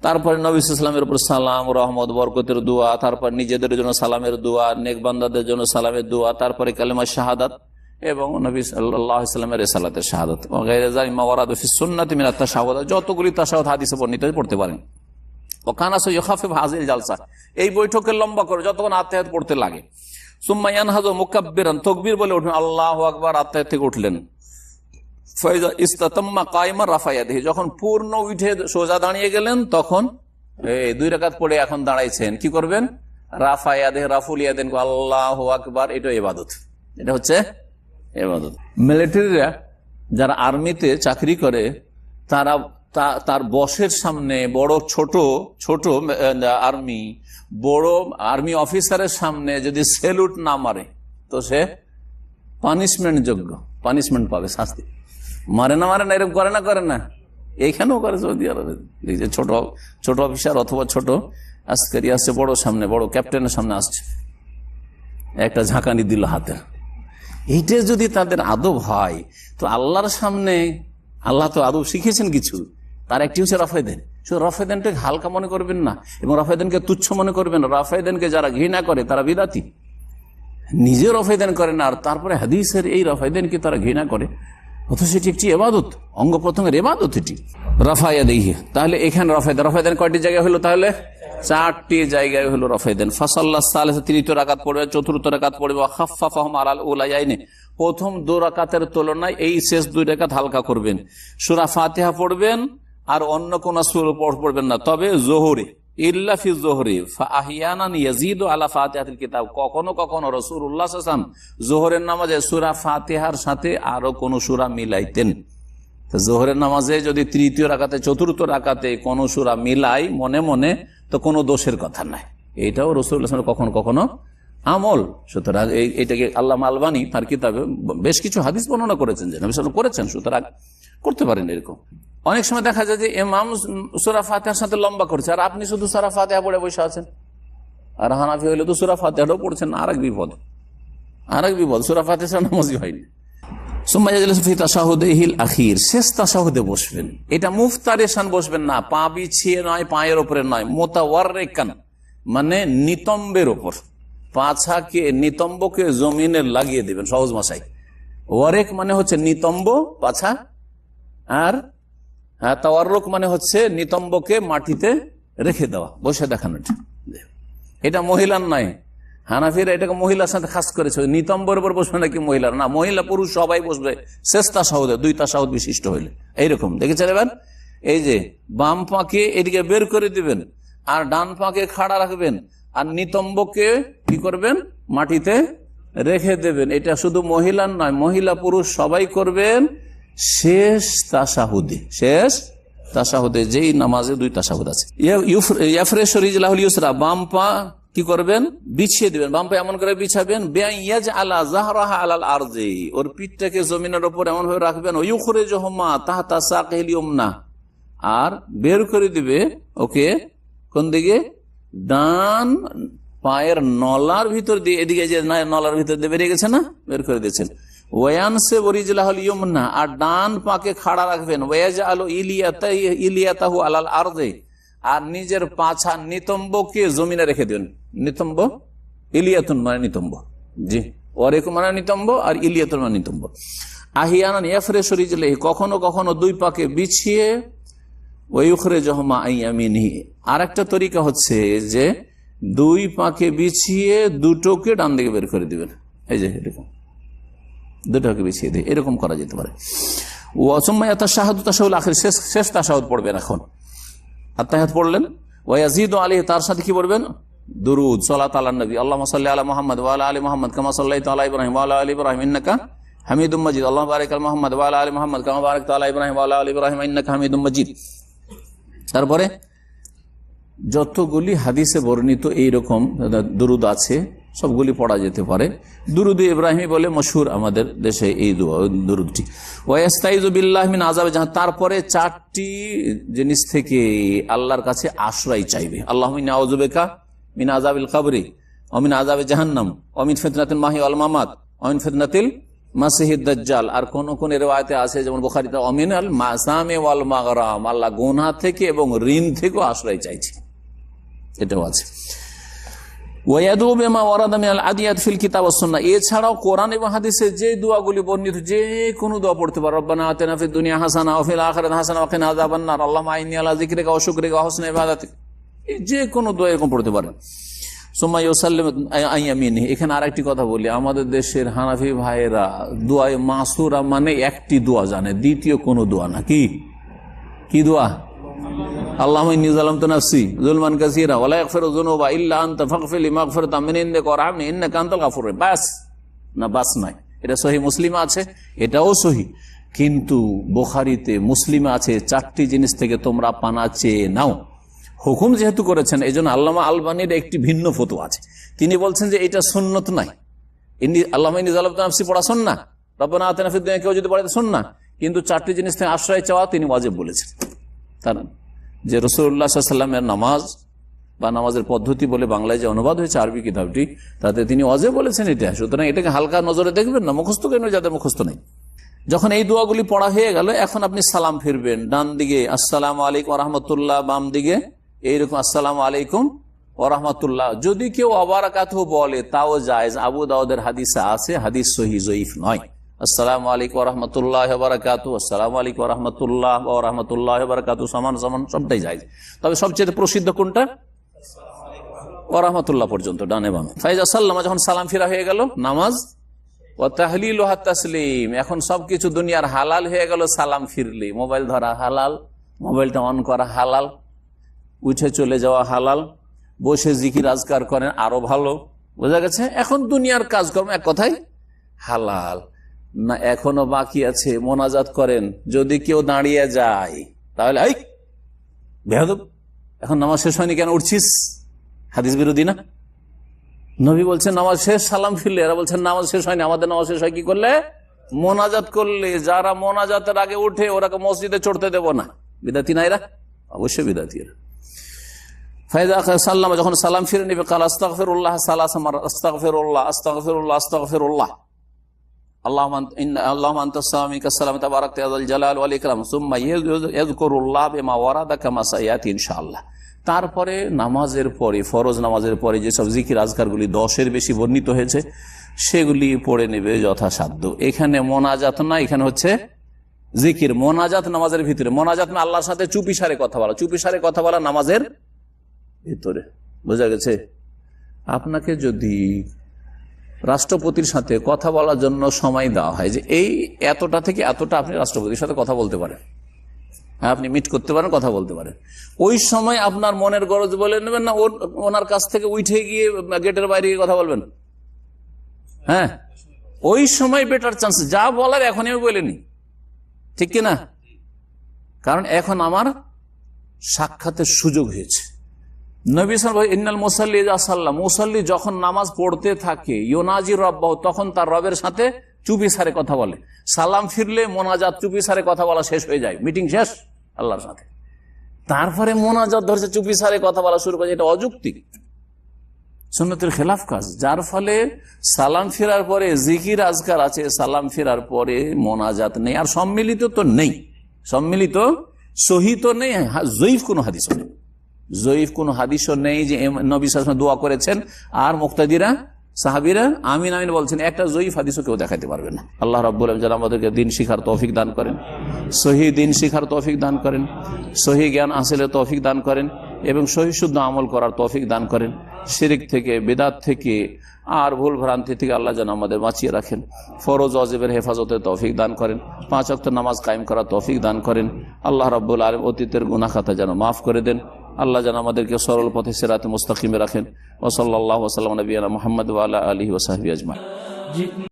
তারপরে নবী সাল্লাল্লাহু আলাইহি ওয়াসাল্লামের উপর সালাম, রহমত, বরকতের দোয়া, তারপর নিজেদের জন্য সালামের দোয়া, নেক বান্দাদের জন্য সালামের দোয়া, তারপরে কালেমা শাহাদাত এবং নবী সাল্লাল্লাহু আলাইহি ওয়াসাল্লামের রিসালাতের শাহাদাত, ওয়া গায়রা যালিকা ওয়ারাদা ফিস সুন্নাতি মিনাত তাশাহুদ, যতগুলি তাশাহুদ হাদিসে বর্ণিত পড়তে পারেন। ওয়া কানা সাইয়ুখাফিফ হাযিল জালসা, এই বৈঠকে লম্বা করে যতক্ষণ আত্তাহিয়াত পড়তে লাগে। সুম্মা ইয়ানহাযু মুকাব্বিরান, তাকবীর বলে উঠলেন, আল্লাহু আকবার, আত্তাহিয়াত থেকে উঠলেন। ফাইজা ইসতাতাম্মা কায়িমান রাফা ইয়াদিহি, যখন পূর্ণ উঠে সোজা দাঁড়িয়ে গেলেন, তখন এই 2 রাকাত পড়ে এখন দাঁড়াইছেন, কি করবেন? রাফা ইয়াদিহি, রাফুল ইয়াদাইন, আল্লাহু আকবার, এটা ইবাদত, এটা হচ্ছে ইবাদত। মিলিটারিরা যারা আর্মিতে চাকরি করে, তারা তার বসের সামনে বড় ছোট ছোট আর্মি বড় আর্মি অফিসারের সামনে যদি সেলুট না মারে তো সে পানিশমেন্ট যোগ্য, পানিশমেন্ট পাবে, শাস্তি। মারে না এরকম করে না এইখানেও করে সৌদি আরবে। ছোট ছোট অফিসার অথবা ছোট আজকারি আসছে, বড় সামনে বড় ক্যাপ্টেনের সামনে আসছে, একটা ঝাঁকানি দিল হাতে। এইটা যদি তাদের আদব হয় তো আল্লাহর সামনে, আল্লাহ তো আদব শিখেছেন কিছু, তার একটি হচ্ছে রাফায়েদান। শুধু রাফায়েদানকে হালকা মনে করবেন না এবং রাফায়েদানকে তুচ্ছ মনে করবেন। রাফায়েদানকে যারা ঘৃণা করে তারা বিদাতি, নিজে রাফায়েদান করে না আর তারপরে হাদিসের এই রাফায়েদানকে তারা ঘৃণা করে, অথচ এটি একটি ইবাদত, অঙ্গ প্রত্যঙ্গের ইবাদত এটি রাফায়াদাইহি। তাহলে এখানে রাফায়েদান কয়টি জায়গায় হলো? তাহলে 4টি জায়গায় হলো রাফায়েদান। ফাসাল্লাহ সালেসা, তৃতীয় রাকাত পড়বে, চতুর্থ রাকাত পড়বে, খাফফাহুম আলাল উলায়াইনি, প্রথম 2 রাকাতের তুলনায় এই শেষ 2 রাকাত হালকা করবেন। সূরা ফাতিহা পড়বেন আর অন্য কোন সূরা পড়বেন না, তবে যোহরে ইল্লা ফি যোহরে ফাহিয়ানান ইয়াজিদু আলা ফাতিহাতিল কিতাব, কখনো কখনো রাসূলুল্লাহ সাল্লাল্লাহু আলাইহি ওয়াসাল্লাম যোহরের নামাজে সূরা ফাতিহার সাথে আরো কোন সূরা মিলাইতেন। যোহরের নামাজে যদি তৃতীয় রাকাতে চতুর্থ রাকাতে কোন সূরা মিলাই মনে মনে তো কোনো দোষের কথা নাই, এইটাও রাসূলুল্লাহ সাল্লাল্লাহু আলাইহি ওয়াসাল্লাম কখনো কখনো আমল। সুতরাং এইটাকে আল্লামা আলবানী তার কিতাবে বেশ কিছু হাদিস বর্ণনা করেছেন যে নবী সাল্লাল্লাহু আলাইহি ওয়াসাল্লাম করেছেন, সুতরাং করতে পারেন এরকম। অনেক সময় দেখা যায় যে ইমাম সূরা ফাতিহার সাথে লম্বা করছে আর আপনি শুধু সূরা ফাতিহা পড়ে বসে আছেন। আর হানাফি হইলে তো সূরা ফাতিহাটাও পড়ছেন, আরেক বিপদ, সূরা ফাতিহা নামাজই হয়নি। সুম্মা ইয়াজলিসু ফি তাশাহুদিহিল আখির, শেষ তাশাহুদে বসবেন। এটা মুফতারিশান বসবেন না, পা বিছিয়ে নয়, পায়ের উপরে নয়, মুতাওয়াররিকান মানে নিতম্বের উপর, পাছাকে নিতম্বকে জমিনে লাগিয়ে দিবেন, সহজ ভাষায়। ওয়ারেক মানে হচ্ছে নিতম্ব পাছা, আর তাওয়াররুক মানে হচ্ছে নিতম্বকে মাটিতে রেখে দেওয়া, বসে দেখানোটা। এটা মহিলার নয়, হানাফিরা এটাকে মহিলার সাথে খাস করেছে। নিতম্বর উপর বসবে নাকি মহিলার? না, মহিলা পুরুষ সবাই বসবে শেষ তাশাহুদে, 2 তাশাহুদ বিশিষ্ট হইলে এইরকম দেখেছেন। এবার এই যে বাম পাকে এদিকে বের করে দিবেন আর ডান পাকে খাড়া রাখবেন আর নিতম্বকে কি করবেন? মাটিতে রেখে দেবেন। এটা শুধু মহিলার নয়, মহিলা পুরুষ সবাই করবেন শেষ তাশাহুদে। শেষ তাশাহুদে, যেই নামাজে 2 তাশাহুদ আছে। ইয়াফরেশু রিজলাহুল ইউসরা, বাম পা কি করবেন? বিছিয়ে দিবেন। বাম পা এমন করে বিছাবেন, বিআইয়াজআলা যাহরাহা আলাল আরজি, ওর পিঠটাকে জমিনের উপর এমন ভাবে রাখবেন, ওয়ুখরিজুহুমা তাহতা সাকিল ইউমনা, আর বের করে দিবে ওকে কোন দিকে? ডান পায়ের নলার ভিতর দিয়ে, এদিকে যে নলার ভিতর দিয়ে বেরিয়ে গেছে না, বের করে দিয়েছেন। ওয়ানসে ওরিজলাহুল ইউমনা, আর ডান পাকে খাড়া রাখবেন। ওয়াজআলু ইলিয়াতাহু আলাল আরজি, আর নিজের পাছা নিতম্বকে জমিনে রেখে দিবেন। নিতম্ব ইলিয়াতুন মানে নিতম্ব, জি, ওয়ারেকু মানে নিতম্ব আর ইলিয়াতুন মানে নিতম্ব। আহিয়ানান ইয়াফরেশু রিজলাহি, কখনো কখনো 2 পাকে বিছিয়ে, ওয়ুখরিজুহুমা আন ইয়ামিনিহি, আরেকটা তরিকা হচ্ছে যে 2 পাকে বিছিয়ে দুটোকে ডান দিকে বের করে দিবেন। এই যে এরকম দুটোকে বিছিয়ে দিয়ে এরকম করা যেতে পারে। সুম্মা ইয়াতাশাহাদু তাশাহুদুল আখির, শেষ তাশাহুদ পড়বেন। এখন আত্তাহিয়াত পড়লেন, ওয়ায়াজিদু আলাইহি, তার সাথে কি পড়বেন? দুরুদ, সালাত আলা নবী, আল্লাহুম্মা সাল্লি আলা মুহাম্মদ ওয়া আলা আলি মুহাম্মদ কামা সাল্লাইতা আলা ইব্রাহিম ওয়া আলা আলি ইব্রাহিম ইন্নাকা হামিদুম মাজিদ, আল্লাহুম্মা বারিক আলা মুহাম্মদ ওয়া আলা আলি মুহাম্মদ কামা বারাকতা আলা ইব্রাহিম ওয়া আলা আলি ইব্রাহিম ইন্নাকা হামিদুম মাজিদ। তারপরে যতগুলি হাদিসে বর্ণিত এইরকম দুরুদ আছে সবগুলি পড়া যেতে পারে। দুরুদ ইব্রাহিমি বলে মশহুর আমাদের দেশে এই দুরুদটি। ওয়াস্তাইযু বিল্লাহি মিন আযাবি জাহান্নাম, তারপরে 4টি জিনিস থেকে আল্লাহর কাছে আশ্রয় চাইবে। আল্লাহুম্মা ইন্নী আউযু বিকা মিন আযাবিল কবরি ওয়া মিন আযাবি জাহান্নাম ওয়া মিন ফিতনাতিল মাহি ওয়াল মামাত ওয়া মিন ফিতনাতিল মাসিহিদ দাজ্জাল। আর কোন কোন রিওয়ায়াতে আছে, যেমন বুখারীতে, ওয়া মিনাল মাসামি ওয়াল মাগরাম, আল্লাহ গুনাহ থেকে এবং ঋণ থেকেও আশ্রয় চাইছে, এটাও আছে। এছাড়াও কোরআন এবং হাদিসে যে দোয়াগুলি বর্ণিত, যে কোনো দোয়া পড়তে পারো। রব্বানা আতিনা ফিদ দুনিয়া হাসানা ওয়া ফিল আখিরাতি হাসানা ওয়া কিনা আযাবান নার, আল্লাহুম্মা আইন্নী আলা যিকরিকা ওয়া শুকরিকা ওয়া হুসনি ইবাদাতিক, যে কোনো দোয়া এরকম পড়তে পারেন। সুম্মা ইউসাল্লিমু আন ইয়ামিনিহি। এখানে আরেকটি কথা বলি, আমাদের দেশের হানাফি ভাইয়েরা দোয়ায়ে মাসুরা মানে একটি দোয়া জানে, দ্বিতীয় কোনো দোয়া না। কি দোয়া? আল্লাহুম্মা ইন্নী যালামতু নাফসি যুলমান কাসীরা ওয়া লা ইয়াগফিরু যুনুবা ইল্লা আনতা ফাগফির লি মাগফিরাতাম মিন ইনদিকা ওয়ারহামনি ইন্নাকা আনতাল গাফুর রাহিম। বাস না, বাস নাই, এটা সহিহ মুসলিমে আছে, এটাও সহিহ। কিন্তু বুখারীতে, মুসলিমে আছে 4টি জিনিস থেকে তোমরা পানা চেয়ে নাও। হুকুম যেহেতু করেছেন, এই জন্য আল্লামা আলবানীর একটি ভিন্ন ফতোয়া আছে। তিনি বলছেন যে এটা সুন্নত নাই। আল্লামা ইন্নী যালামতু নাফসি পড়া সুন্নাহ, রব্বানা আতিনা ফিদ দুনিয়া কেউ যদি পড়ে সুন্নাহ, কিন্তু 4টি জিনিস থেকে আশ্রয় চাওয়া তিনি ওয়াজিব বলেছেন। কারণ যে রাসূলুল্লাহ সাল্লাল্লাহু আলাইহি ওয়াসাল্লামের নামাজ বা নামাজের পদ্ধতি বলে বাংলায় যে অনুবাদ হয়েছে আরবি কিতাবটি, তাতে তিনি ওয়াজিব বলেছেন এটা। সুতরাং এটাকে হালকা নজরে দেখবেন না, মুখস্থ কেন যাদের মুখস্থ নেই। যখন এই দোয়াগুলি পড়া হয়ে গেল, এখন আপনি সালাম ফিরবেন। ডান দিকে আসসালামু আলাইকুম ওয়া রাহমাতুল্লাহ, বাম দিকে এইরকম আসসালামু আলাইকুম ওয়া রাহমাতুল্লাহ। যদি কেউ ওয়া বারাকাতুহু বলে তাও জায়েজ। আবু দাউদের হাদিসে আছে, হাদিস সহিহ জয়ীফ নয়। আসসালামু আলাইকুম ওয়া রাহমাতুল্লাহি ওয়া বারাকাতুহু, আসসালামু আলাইকুম ওয়া রাহমাতুল্লাহ ওয়া রাহমাতুল্লাহি ওয়া বারাকাতুহু সমান সমান, সবটাই জায়েজ। তবে সবচেয়ে প্রসিদ্ধ কোনটা? ওয়া রাহমাতুল্লাহ পর্যন্ত, ডানে বামে। ফাইজা সাল্লামা, যখন সালাম ফিরা হয়ে গেল, নামাজ ওয়া তাহলিলুহা তাসলিম। এখন সবকিছু দুনিয়ার হালাল হয়ে গেল সালাম ফিরলে। মোবাইল ধরা হালাল, মোবাইলটা অন করা হালাল, উঠে চলে যাওয়া হালাল, বসে জিকির আজকার করেন আরো ভালো। বোঝা গেছে? এখন দুনিয়ার কাজকর্ম এক কথায় হালাল। না এখনো বাকি আছে, মোনাজাত করেন। যদি কেউ দাঁড়িয়ে যায় তাহলে এই বেয়াদব, এখন নামাজ শেষ হয়নি কেন উঠছিস? হাদিস বিরোধী না? নবী বলছেন নামাজ শেষ, সালাম ফিরলে। এরা বলছেন নামাজ শেষ হয়নি। আমাদের নামাজ শেষ হয় কি করলে? মোনাজাত করলে। যারা মোনাজাতের আগে উঠে ওরাকে মসজিদে চড়তে দেব না। বিদাতি না এরা? অবশ্যই বিদাতি এরা। ফাইদা সাল্লাম, যখন সালাম ফিরে নেবে, কাল আস্তাগফিরুল্লাহ সালাসা মাররাত, আস্তাগফিরুল্লাহ আস্তাগফিরুল্লাহ আস্তাগফিরুল্লাহ, আল্লাহুম্মা আনতাস সালাম মিনকাস সালাম তাবারাকতা ইয়া যাল জালাল ওয়াল ইকরাম, সুম্মা ইয়াযকুরুল্লাহ বিমা ওয়ারাদা কামা সায়াতি ইনশাআল্লাহ। তারপরে নামাজের পরে, ফরজ নামাজের পরে যেসব জিকির আজকারগুলি 10-এর বেশি বর্ণিত হয়েছে সেগুলি পড়ে নেবে যথাসাধ্য। এখানে মোনাজাত না, এখানে হচ্ছে জিকির। মোনাজাত নামাজের ভিতরে, মোনাজাত না আল্লাহর সাথে চুপিসারে কথা বলা। চুপিসারে কথা বলা নামাজের ভিতরে। বোঝা গেছে? আপনাকে যদি রাষ্ট্রপতির সাথে কথা বলার জন্য সময় দেওয়া হয় যে এই এতটা থেকে এতটা আপনি রাষ্ট্রপতির সাথে কথা বলতে পারেন, আপনি মিট করতে পারেন, কথা বলতে পারেন, ওই সময় আপনার মনের গরজ বলে নেবেন না ওনার কাছ থেকে উঠে গিয়ে গেটের বাইরে গিয়ে কথা বলবেন? হ্যাঁ, ওই সময় বেটার চান্স। যা বলার এখনই আমি বলিনি, ঠিক কিনা? কারণ এখন আমার সাক্ষাতের সুযোগ হয়েছে। নবী সাল্লাল্লাহু আলাইহি ইন্নাল মুসাল্লি ইযা সাল্লা, মুসাল্লি যখন নামাজ পড়তে থাকে, ইউনাজি রাব্বাহু, তখন তার রবের সাথে চুপিসারে কথা বলে। সালাম ফিরলে মোনাজাত, চুপিসারে কথা বলা শেষ হয়ে যায়, মিটিং শেষ আল্লাহর সাথে। তারপরে মোনাজাত ধরছে, চুপিসারে কথা বলা শুরু করে। এটা অযৌক্তিক, সুন্নতের খেলাফ কাজ। যার ফলে সালাম ফেরার পরে জিকির আজকার আছে, সালাম ফেরার পরে মোনাজাত নেই। আর সম্মিলিত তো নেই, সম্মিলিত সহিহ তো নেই, জয়ীফ কোনো হাদিসও নেই। জয়ীফ কোন হাদিসও নেই যে নবী সাল্লাল্লাহু আলাইহি ওয়াসাল্লাম দোয়া করেছেন আর মুক্তাদিরা সাহাবীরা আমিন আমিন বলছেন। একটা জয়ীফ হাদিসও কেউ দেখাতে পারবে না। আল্লাহ রাব্বুল আলামিন যেন আমাদেরকে দিন শিখার তৌফিক দান করেন, সহি দিন শিখার তৌফিক দান করেন, সহি জ্ঞান হাসিলের তৌফিক দান করেন এবং সহি শুদ্ধ আমল করার তৌফিক দান করেন। শিরক থেকে, বিদআত থেকে আর ভুল ভ্রান্তি থেকে আল্লাহ যেন আমাদের বাঁচিয়ে রাখেন। ফরজ ওয়াজিবের হেফাজতের তৌফিক দান করেন। 5 ওয়াক্ত নামাজ কায়েম করার তৌফিক দান করেন। আল্লাহ রাব্বুল আলামিন অতীতের গুনাহ খাতা যেন মাফ করে দেন। আল্লাহ যেন আমাদেরকে সরল পথে সিরাতে মুস্তাকিমে রাখেন। ওয়া সাল্লাল্লাহু ওয়া সাল্লাম আলা নবিয়িনা মুহাম্মদ ওয়া আলা আলিহি ওয়া সাহবিহি আজমাইন।